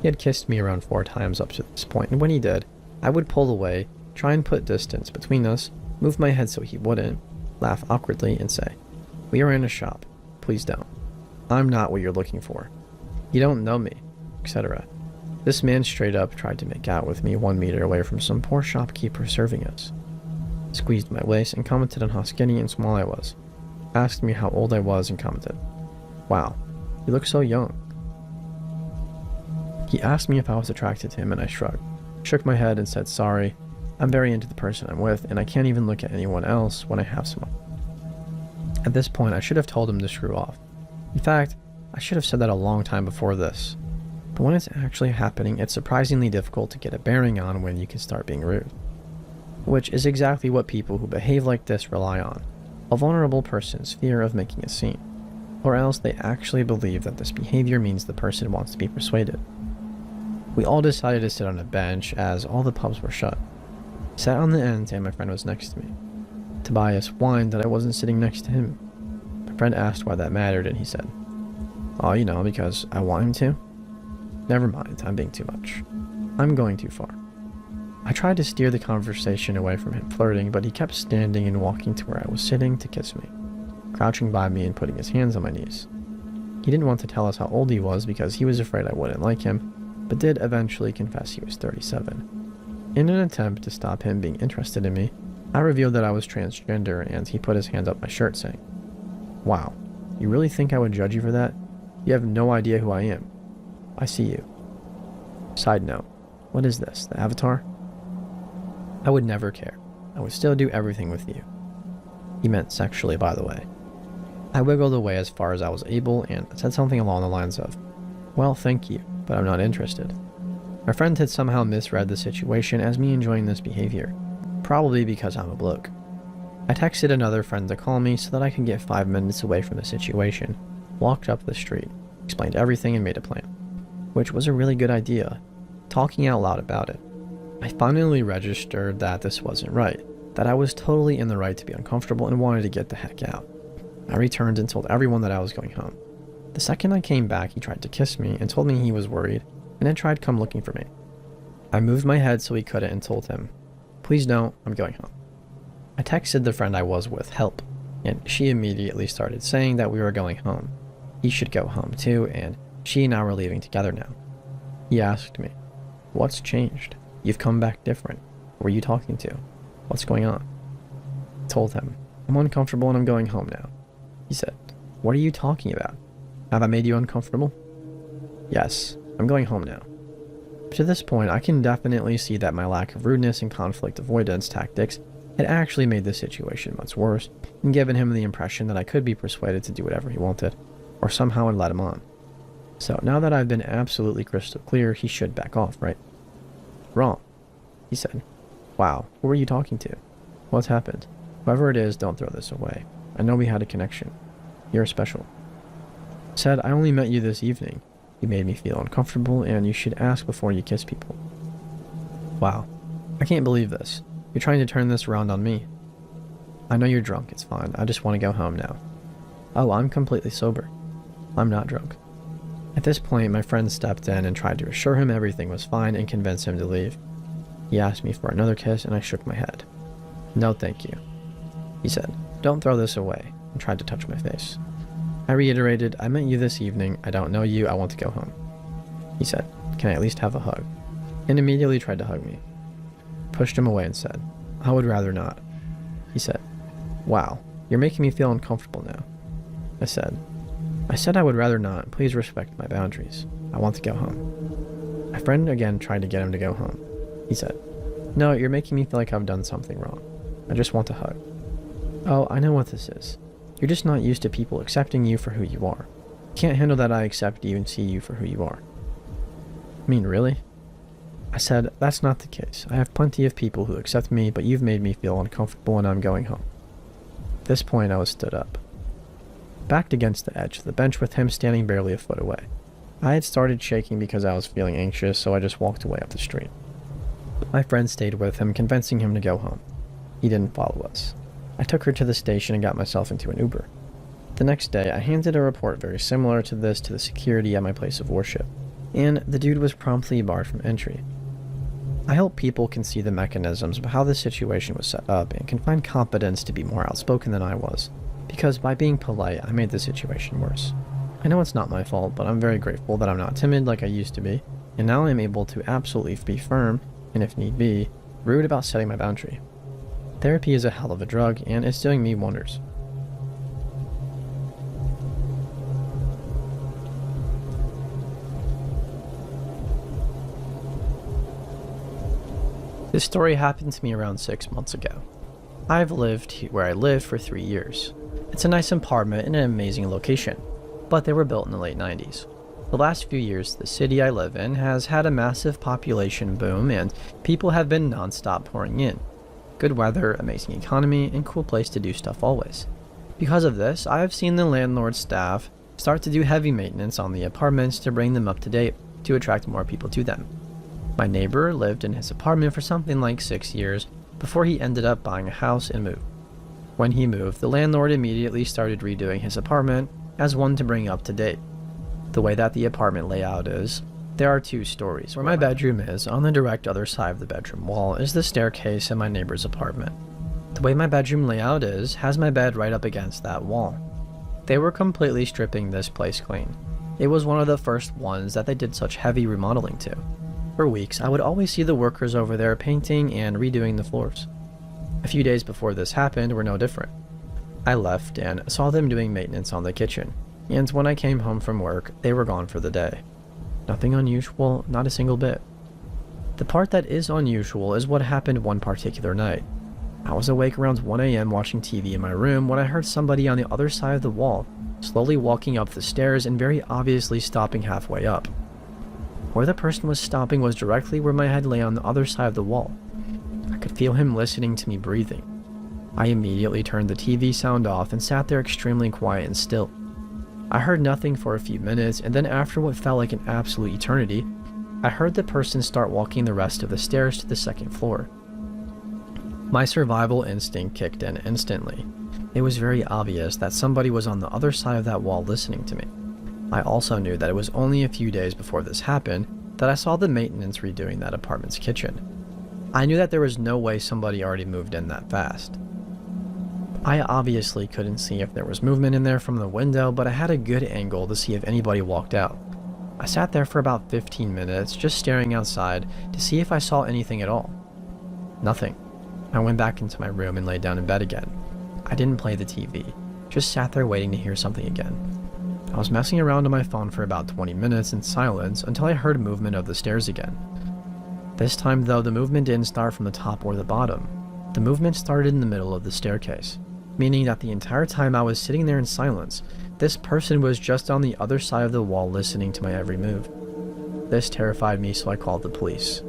He had kissed me around 4 times up to this point, and when he did, I would pull away, try and put distance between us, move my head so he wouldn't, laugh awkwardly, and say, "We are in a shop. Please don't. I'm not what you're looking for. You don't know me," etc. This man straight up tried to make out with me 1 meter away from some poor shopkeeper serving us. Squeezed my waist and commented on how skinny and small I was. Asked me how old I was and commented, "Wow, you look so young." He asked me if I was attracted to him, and I shrugged, shook my head and said, "Sorry, I'm very into the person I'm with, and I can't even look at anyone else when I have someone." At this point, I should have told him to screw off. In fact, I should have said that a long time before this. But when it's actually happening, it's surprisingly difficult to get a bearing on when you can start being rude. Which is exactly what people who behave like this rely on. A vulnerable person's fear of making a scene. Or else they actually believe that this behavior means the person wants to be persuaded. We all decided to sit on a bench as all the pubs were shut. Sat on the end and my friend was next to me. Tobias whined that I wasn't sitting next to him. My friend asked why that mattered, and he said, "Oh, you know, because I want him to." Never mind, I'm being too much. I'm going too far. I tried to steer the conversation away from him flirting, but he kept standing and walking to where I was sitting to kiss me, crouching by me and putting his hands on my knees. He didn't want to tell us how old he was because he was afraid I wouldn't like him, but did eventually confess he was 37. In an attempt to stop him being interested in me, I revealed that I was transgender, and he put his hand up my shirt saying, "Wow, you really think I would judge you for that? You have no idea who I am. I see you." Side note, what is this, the Avatar? I would never care. I would still do everything with you. He meant sexually, by the way. I wiggled away as far as I was able and said something along the lines of, "Well, thank you, but I'm not interested." My friend had somehow misread the situation as me enjoying this behavior, probably because I'm a bloke. I texted another friend to call me so that I could get 5 minutes away from the situation, walked up the street, explained everything and made a plan, which was a really good idea, talking out loud about it. I finally registered that this wasn't right, that I was totally in the right to be uncomfortable and wanted to get the heck out. I returned and told everyone that I was going home. The second I came back, he tried to kiss me and told me he was worried and had tried to come looking for me. I moved my head so he couldn't and told him, "Please don't, I'm going home." I texted the friend I was with help, and she immediately started saying that we were going home. He should go home too, and she and I were leaving together now. He asked me, "What's changed? You've come back different. Who are you talking to? What's going on?" I told him, "I'm uncomfortable and I'm going home now." He said, "What are you talking about? Have I made you uncomfortable?" "Yes, I'm going home now." To this point, I can definitely see that my lack of rudeness and conflict avoidance tactics had actually made the situation much worse and given him the impression that I could be persuaded to do whatever he wanted, or somehow had led him on. So now that I've been absolutely crystal clear, he should back off, right? "Wrong," he said. "Wow, who are you talking to? What's happened? Whoever it is, don't throw this away. I know we had a connection. You're special." Said, "I only met you this evening. You made me feel uncomfortable, and you should ask before you kiss people. Wow. I can't believe this. You're trying to turn this around on me. I know you're drunk, it's fine. I just want to go home now. Oh, I'm completely sober. I'm not drunk. At this point, my friend stepped in and tried to assure him everything was fine and convince him to leave. He asked me for another kiss, and I shook my head. No, thank you. He said, don't throw this away, and tried to touch my face. I reiterated, I met you this evening. I don't know you. I want to go home. He said, can I at least have a hug? And immediately tried to hug me. Pushed him away and said, I would rather not. He said, wow, you're making me feel uncomfortable now. I said I would rather not. Please respect my boundaries. I want to go home. My friend again tried to get him to go home. He said, no, you're making me feel like I've done something wrong. I just want a hug. Oh, I know what this is. You're just not used to people accepting you for who you are. You can't handle that I accept you and see you for who you are. I mean, really? I said, that's not the case. I have plenty of people who accept me, but you've made me feel uncomfortable and I'm going home. At this point, I was stood up. Backed against the edge of the bench with him standing barely a foot away. I had started shaking because I was feeling anxious, so I just walked away up the street. My friend stayed with him, convincing him to go home. He didn't follow us. I took her to the station and got myself into an Uber. The next day, I handed a report very similar to this to the security at my place of worship, and the dude was promptly barred from entry. I hope people can see the mechanisms of how this situation was set up and can find confidence to be more outspoken than I was, because by being polite, I made the situation worse. I know it's not my fault, but I'm very grateful that I'm not timid like I used to be, and now I'm able to absolutely be firm, and if need be, rude about setting my boundary. Therapy is a hell of a drug, and it's doing me wonders. This story happened to me around 6 months ago. I've lived where I live for 3 years. It's a nice apartment in an amazing location, but they were built in the late 90s. The last few years, the city I live in has had a massive population boom and people have been non-stop pouring in. Good weather, amazing economy, and cool place to do stuff always. Because of this, I have seen the landlord staff start to do heavy maintenance on the apartments to bring them up to date to attract more people to them. My neighbor lived in his apartment for something like 6 years before he ended up buying a house and moved. When he moved, the landlord immediately started redoing his apartment as one to bring up to date. The way that the apartment layout is, there are 2 stories. Where my bedroom is, on the direct other side of the bedroom wall, is the staircase in my neighbor's apartment. The way my bedroom layout is, has my bed right up against that wall. They were completely stripping this place clean. It was one of the first ones that they did such heavy remodeling to. For weeks, I would always see the workers over there painting and redoing the floors. A few days before this happened were no different. I left and saw them doing maintenance on the kitchen, and when I came home from work, they were gone for the day. Nothing unusual, not a single bit. The part that is unusual is what happened one particular night. I was awake around 1 a.m. watching TV in my room when I heard somebody on the other side of the wall, slowly walking up the stairs and very obviously stopping halfway up. Where the person was stopping was directly where my head lay on the other side of the wall. I could feel him listening to me breathing. I immediately turned the TV sound off and sat there extremely quiet and still. I heard nothing for a few minutes, and then after what felt like an absolute eternity, I heard the person start walking the rest of the stairs to the second floor. My survival instinct kicked in instantly. It was very obvious that somebody was on the other side of that wall listening to me. I also knew that it was only a few days before this happened that I saw the maintenance redoing that apartment's kitchen. I knew that there was no way somebody already moved in that fast. I obviously couldn't see if there was movement in there from the window, but I had a good angle to see if anybody walked out. I sat there for about 15 minutes, just staring outside to see if I saw anything at all. Nothing. I went back into my room and laid down in bed again. I didn't play the TV, just sat there waiting to hear something again. I was messing around on my phone for about 20 minutes in silence until I heard movement of the stairs again. This time though, the movement didn't start from the top or the bottom. The movement started in the middle of the staircase, meaning that the entire time I was sitting there in silence, this person was just on the other side of the wall listening to my every move. This terrified me, so I called the police.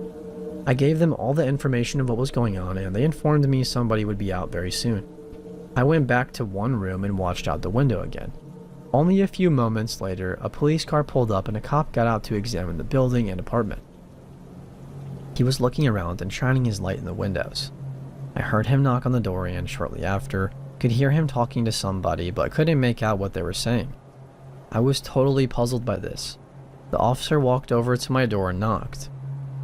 I gave them all the information of what was going on, and they informed me somebody would be out very soon. I went back to one room and watched out the window again. Only a few moments later, a police car pulled up and a cop got out to examine the building and apartment. He was looking around and shining his light in the windows. I heard him knock on the door and, shortly after, could hear him talking to somebody but couldn't make out what they were saying. I was totally puzzled by this. The officer walked over to my door and knocked.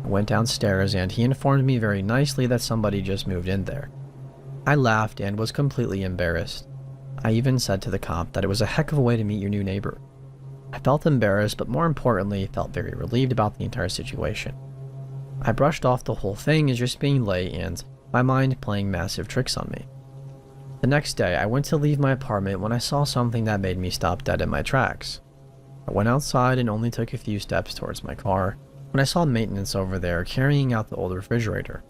I went downstairs and he informed me very nicely that somebody just moved in there. I laughed and was completely embarrassed. I even said to the cop that it was a heck of a way to meet your new neighbor. I felt embarrassed, but more importantly, felt very relieved about the entire situation. I brushed off the whole thing as just being late and my mind playing massive tricks on me. The next day, I went to leave my apartment when I saw something that made me stop dead in my tracks. I went outside and only took a few steps towards my car when I saw maintenance over there carrying out the old refrigerator.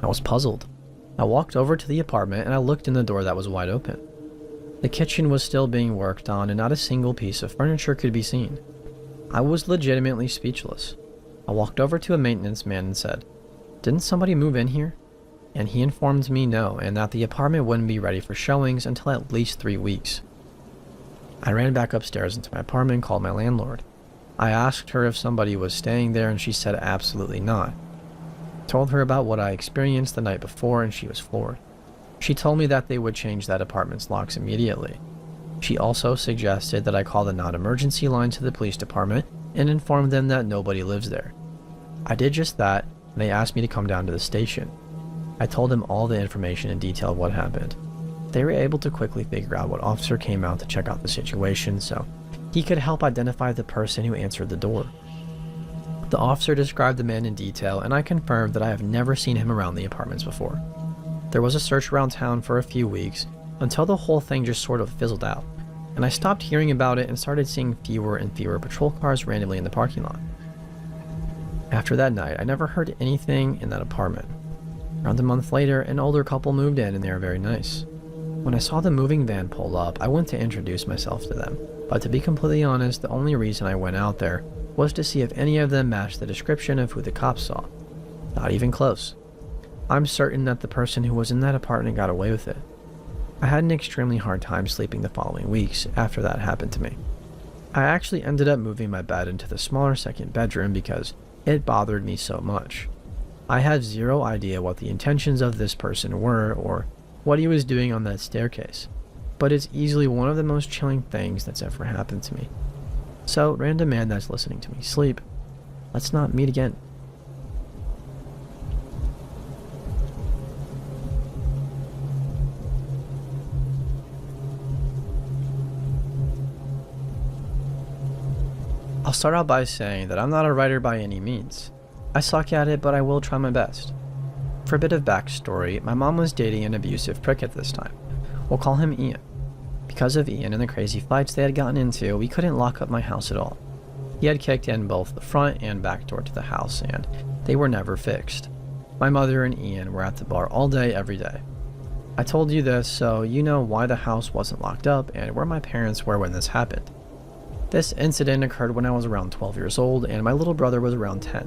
I was puzzled. I walked over to the apartment and I looked in the door that was wide open. The kitchen was still being worked on and not a single piece of furniture could be seen. I was legitimately speechless. I walked over to a maintenance man and said, "Didn't somebody move in here?" And he informed me no, and that the apartment wouldn't be ready for showings until at least 3 weeks. I ran back upstairs into my apartment and called my landlord. I asked her if somebody was staying there and she said absolutely not. I told her about what I experienced the night before and she was floored. She told me that they would change that apartment's locks immediately. She also suggested that I call the non-emergency line to the police department and inform them that nobody lives there. I did just that, and they asked me to come down to the station. I told them all the information in detail of what happened. They were able to quickly figure out what officer came out to check out the situation, so he could help identify the person who answered the door. The officer described the man in detail, and I confirmed that I have never seen him around the apartments before. There was a search around town for a few weeks, until the whole thing just sort of fizzled out, and I stopped hearing about it and started seeing fewer and fewer patrol cars randomly in the parking lot. After that night, I never heard anything in that apartment. Around a month later, an older couple moved in and they were very nice. When I saw the moving van pull up, I went to introduce myself to them, but to be completely honest, the only reason I went out there was to see if any of them matched the description of who the cops saw. Not even close. I'm certain that the person who was in that apartment got away with it. I had an extremely hard time sleeping the following weeks after that happened to me. I actually ended up moving my bed into the smaller second bedroom because it bothered me so much. I had zero idea what the intentions of this person were or what he was doing on that staircase, but it's easily one of the most chilling things that's ever happened to me. So, random man that's listening to me sleep, let's not meet again. I'll start out by saying that I'm not a writer by any means. I suck at it, but I will try my best. For a bit of backstory, my mom was dating an abusive prick at this time. We'll call him Ian. Because of Ian and the crazy fights they had gotten into, we couldn't lock up my house at all. He had kicked in both the front and back door to the house, and they were never fixed. My mother and Ian were at the bar all day, every day. I told you this so you know why the house wasn't locked up and where my parents were when this happened. This incident occurred when I was around 12 years old and my little brother was around 10.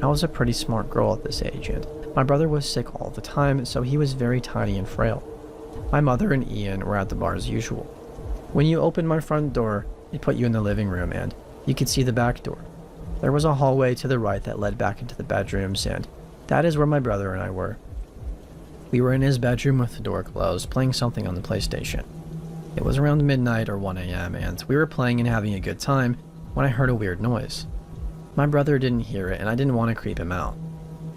I was a pretty smart girl at this age, and my brother was sick all the time, so he was very tiny and frail. My mother and Ian were at the bar as usual. When you opened my front door, it put you in the living room, and you could see the back door. There was a hallway to the right that led back into the bedrooms, and that is where my brother and I were. We were in his bedroom with the door closed, playing something on the PlayStation. It was around midnight or 1 a.m., and we were playing and having a good time when I heard a weird noise. My brother didn't hear it, and I didn't want to creep him out.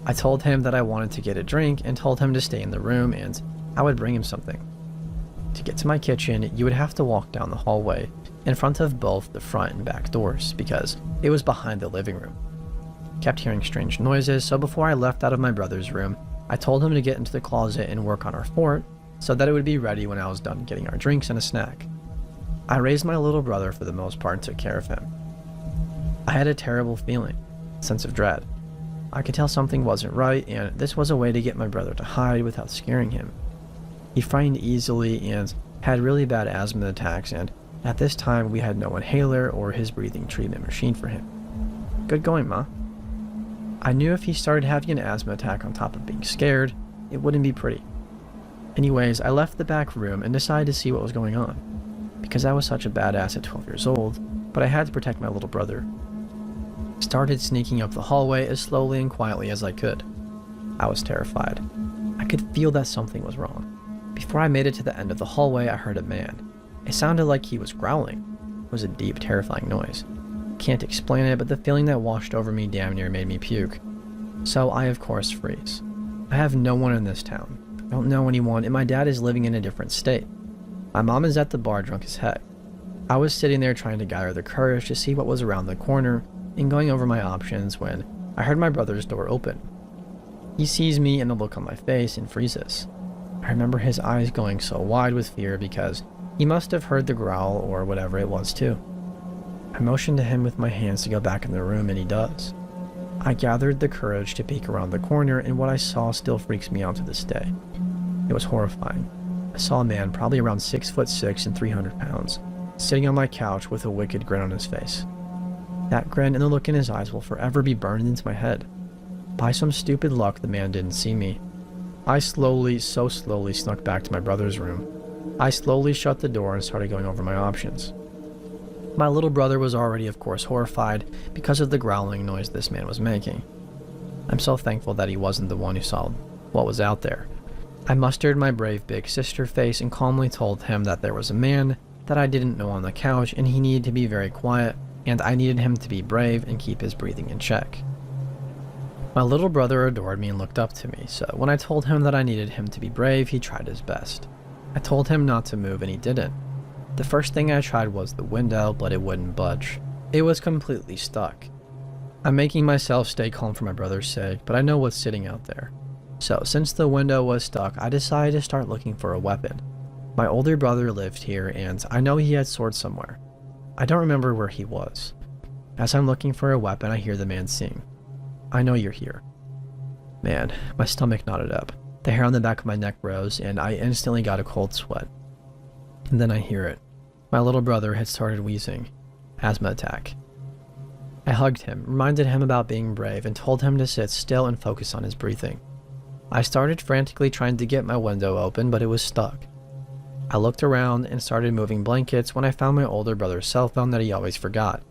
I told him that I wanted to get a drink and told him to stay in the room and I would bring him something. To get to my kitchen, you would have to walk down the hallway in front of both the front and back doors because it was behind the living room. Kept hearing strange noises, so before I left out of my brother's room, I told him to get into the closet and work on our fort so that it would be ready when I was done getting our drinks and a snack. I raised my little brother for the most part and took care of him. I had a terrible feeling, a sense of dread. I could tell something wasn't right, and this was a way to get my brother to hide without scaring him. He frightened easily and had really bad asthma attacks, and at this time we had no inhaler or his breathing treatment machine for him. Good going, Ma. I knew if he started having an asthma attack on top of being scared, it wouldn't be pretty. Anyways, I left the back room and decided to see what was going on. because I was such a badass at 12 years old, but I had to protect my little brother. I started sneaking up the hallway as slowly and quietly as I could. I was terrified. I could feel that something was wrong. Before I made it to the end of the hallway, I heard a man. It sounded like he was growling. It was a deep, terrifying noise. Can't explain it, but the feeling that washed over me damn near made me puke. So I, of course, freeze. I have no one in this town. I don't know anyone, and my dad is living in a different state. My mom is at the bar drunk as heck. I was sitting there trying to gather the courage to see what was around the corner and going over my options when I heard my brother's door open. He sees me and the look on my face and freezes. I remember his eyes going so wide with fear because he must have heard the growl or whatever it was too. I motioned to him with my hands to go back in the room, and he does. I gathered the courage to peek around the corner, and what I saw still freaks me out to this day. It was horrifying. I saw a man probably around 6'6" and 300 pounds, sitting on my couch with a wicked grin on his face. That grin and the look in his eyes will forever be burned into my head. By some stupid luck, the man didn't see me. I so slowly snuck back to my brother's room. I slowly shut the door and started going over my options. My little brother was already, of course, horrified because of the growling noise this man was making. I'm so thankful that he wasn't the one who saw what was out there. I mustered my brave big sister face and calmly told him that there was a man that I didn't know on the couch and he needed to be very quiet, and I needed him to be brave and keep his breathing in check. My little brother adored me and looked up to me, so when I told him that I needed him to be brave, he tried his best. I told him not to move and he didn't. The first thing I tried was the window, but it wouldn't budge. It was completely stuck. I'm making myself stay calm for my brother's sake, but I know what's sitting out there. So since the window was stuck, I decided to start looking for a weapon. My older brother lived here, and I know he had swords somewhere. I don't remember where he was. As I'm looking for a weapon, I hear the man sing, "I know you're here." Man, my stomach knotted up. The hair on the back of my neck rose, and I instantly got a cold sweat. And then I hear it. My little brother had started wheezing. Asthma attack. I hugged him, reminded him about being brave, and told him to sit still and focus on his breathing. I started frantically trying to get my window open, but it was stuck. I looked around and started moving blankets when I found my older brother's cell phone that he always forgot.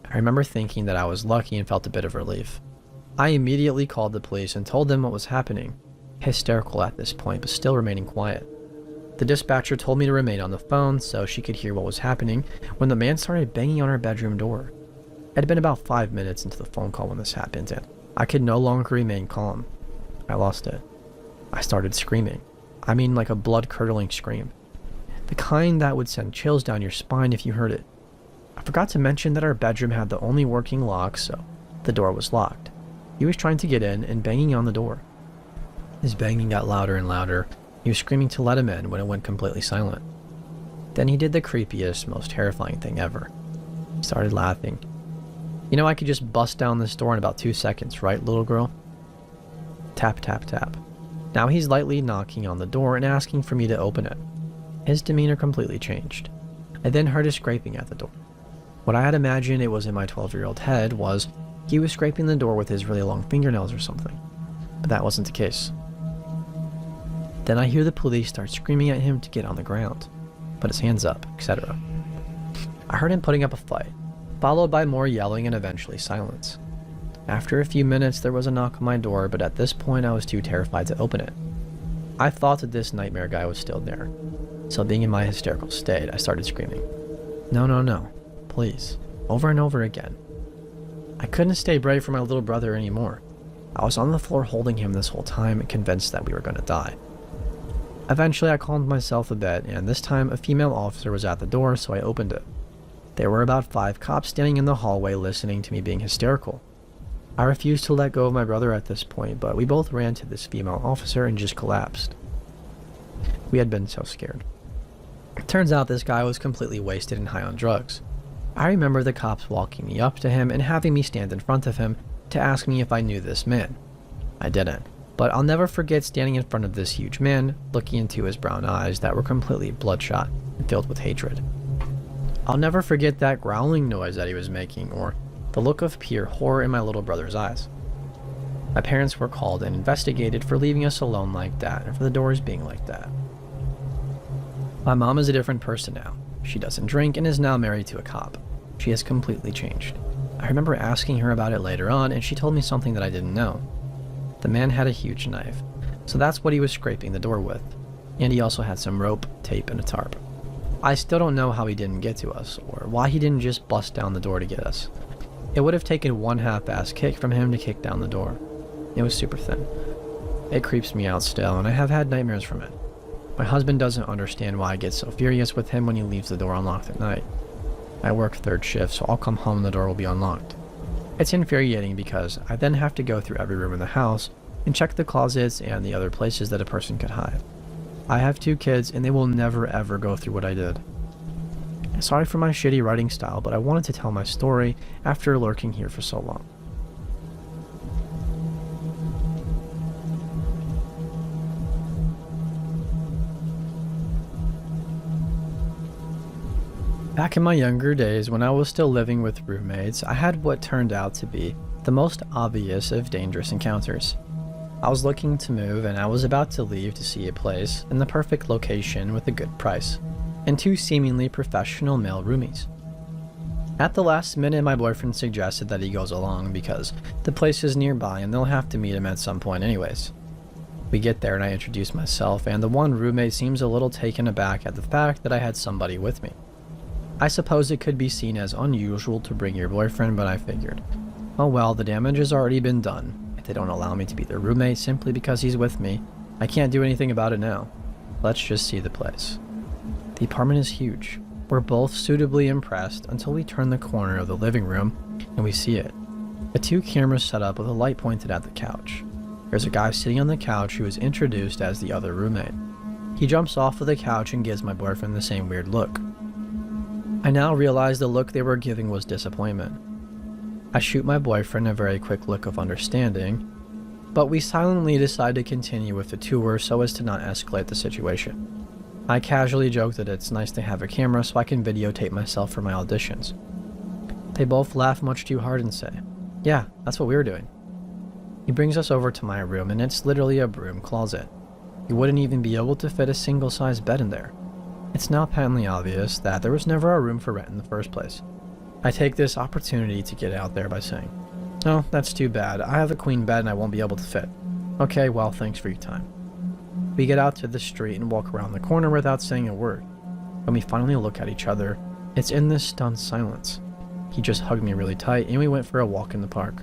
I remember thinking that I was lucky and felt a bit of relief. I immediately called the police and told them what was happening, hysterical at this point but still remaining quiet. The dispatcher told me to remain on the phone so she could hear what was happening when the man started banging on our bedroom door. It had been about 5 minutes into the phone call when this happened, and I could no longer remain calm. I lost it. I started screaming. I mean, like a blood-curdling scream. The kind that would send chills down your spine if you heard it. I forgot to mention that our bedroom had the only working lock, so the door was locked. He was trying to get in and banging on the door. His banging got louder and louder. He was screaming to let him in when it went completely silent. Then he did the creepiest, most terrifying thing ever. He started laughing. You know, I could just bust down this door in about 2 seconds, right, little girl? Tap, tap, tap. Now he's lightly knocking on the door and asking for me to open it. His demeanor completely changed. I then heard a scraping at the door. What I had imagined it was in my 12-year-old head was he was scraping the door with his really long fingernails or something. But that wasn't the case. Then I hear the police start screaming at him to get on the ground, put his hands up, etc. I heard him putting up a fight, followed by more yelling and eventually silence. After a few minutes, there was a knock on my door, but at this point I was too terrified to open it. I thought that this nightmare guy was still there, so being in my hysterical state, I started screaming, "No, no, no, please," over and over again. I couldn't stay brave for my little brother anymore. I was on the floor holding him this whole time and convinced that we were going to die. Eventually I calmed myself a bit, and this time a female officer was at the door, so I opened it. There were about 5 cops standing in the hallway listening to me being hysterical. I refused to let go of my brother at this point, but we both ran to this female officer and just collapsed. We had been so scared. It turns out this guy was completely wasted and high on drugs. I remember the cops walking me up to him and having me stand in front of him to ask me if I knew this man. I didn't, but I'll never forget standing in front of this huge man, looking into his brown eyes that were completely bloodshot and filled with hatred. I'll never forget that growling noise that he was making, or the look of pure horror in my little brother's eyes. My parents were called and investigated for leaving us alone like that and for the doors being like that. My mom is a different person now. She doesn't drink and is now married to a cop. She has completely changed. I remember asking her about it later on, and she told me something that I didn't know. The man had a huge knife, so that's what he was scraping the door with. And he also had some rope, tape, and a tarp. I still don't know how he didn't get to us, or why he didn't just bust down the door to get us. It would have taken one half-ass kick from him to kick down the door. It was super thin. It creeps me out still, and I have had nightmares from it. My husband doesn't understand why I get so furious with him when he leaves the door unlocked at night. I work third shift, so I'll come home and the door will be unlocked. It's infuriating because I then have to go through every room in the house and check the closets and the other places that a person could hide. I have 2 kids and they will never ever go through what I did. Sorry for my shitty writing style, but I wanted to tell my story after lurking here for so long. Back in my younger days, when I was still living with roommates, I had what turned out to be the most obvious of dangerous encounters. I was looking to move and I was about to leave to see a place in the perfect location with a good price, and 2 seemingly professional male roomies. At the last minute, my boyfriend suggested that he goes along because the place is nearby and they'll have to meet him at some point anyways. We get there and I introduce myself, and the one roommate seems a little taken aback at the fact that I had somebody with me. I suppose it could be seen as unusual to bring your boyfriend, but I figured, oh well, the damage has already been done. If they don't allow me to be their roommate simply because he's with me, I can't do anything about it now. Let's just see the place. The apartment is huge. We're both suitably impressed until we turn the corner of the living room and we see it. The 2 cameras set up with a light pointed at the couch. There's a guy sitting on the couch who is introduced as the other roommate. He jumps off of the couch and gives my boyfriend the same weird look. I now realize the look they were giving was disappointment. I shoot my boyfriend a very quick look of understanding, but we silently decide to continue with the tour so as to not escalate the situation. I casually joke that it's nice to have a camera so I can videotape myself for my auditions. They both laugh much too hard and say, yeah, that's what we were doing. He brings us over to my room and it's literally a broom closet. You wouldn't even be able to fit a single-sized bed in there. It's now patently obvious that there was never a room for rent in the first place. I take this opportunity to get out there by saying, "Oh, that's too bad. I have a queen bed and I won't be able to fit." "Okay, well, thanks for your time." We get out to the street and walk around the corner without saying a word. When we finally look at each other, it's in this stunned silence. He just hugged me really tight and we went for a walk in the park.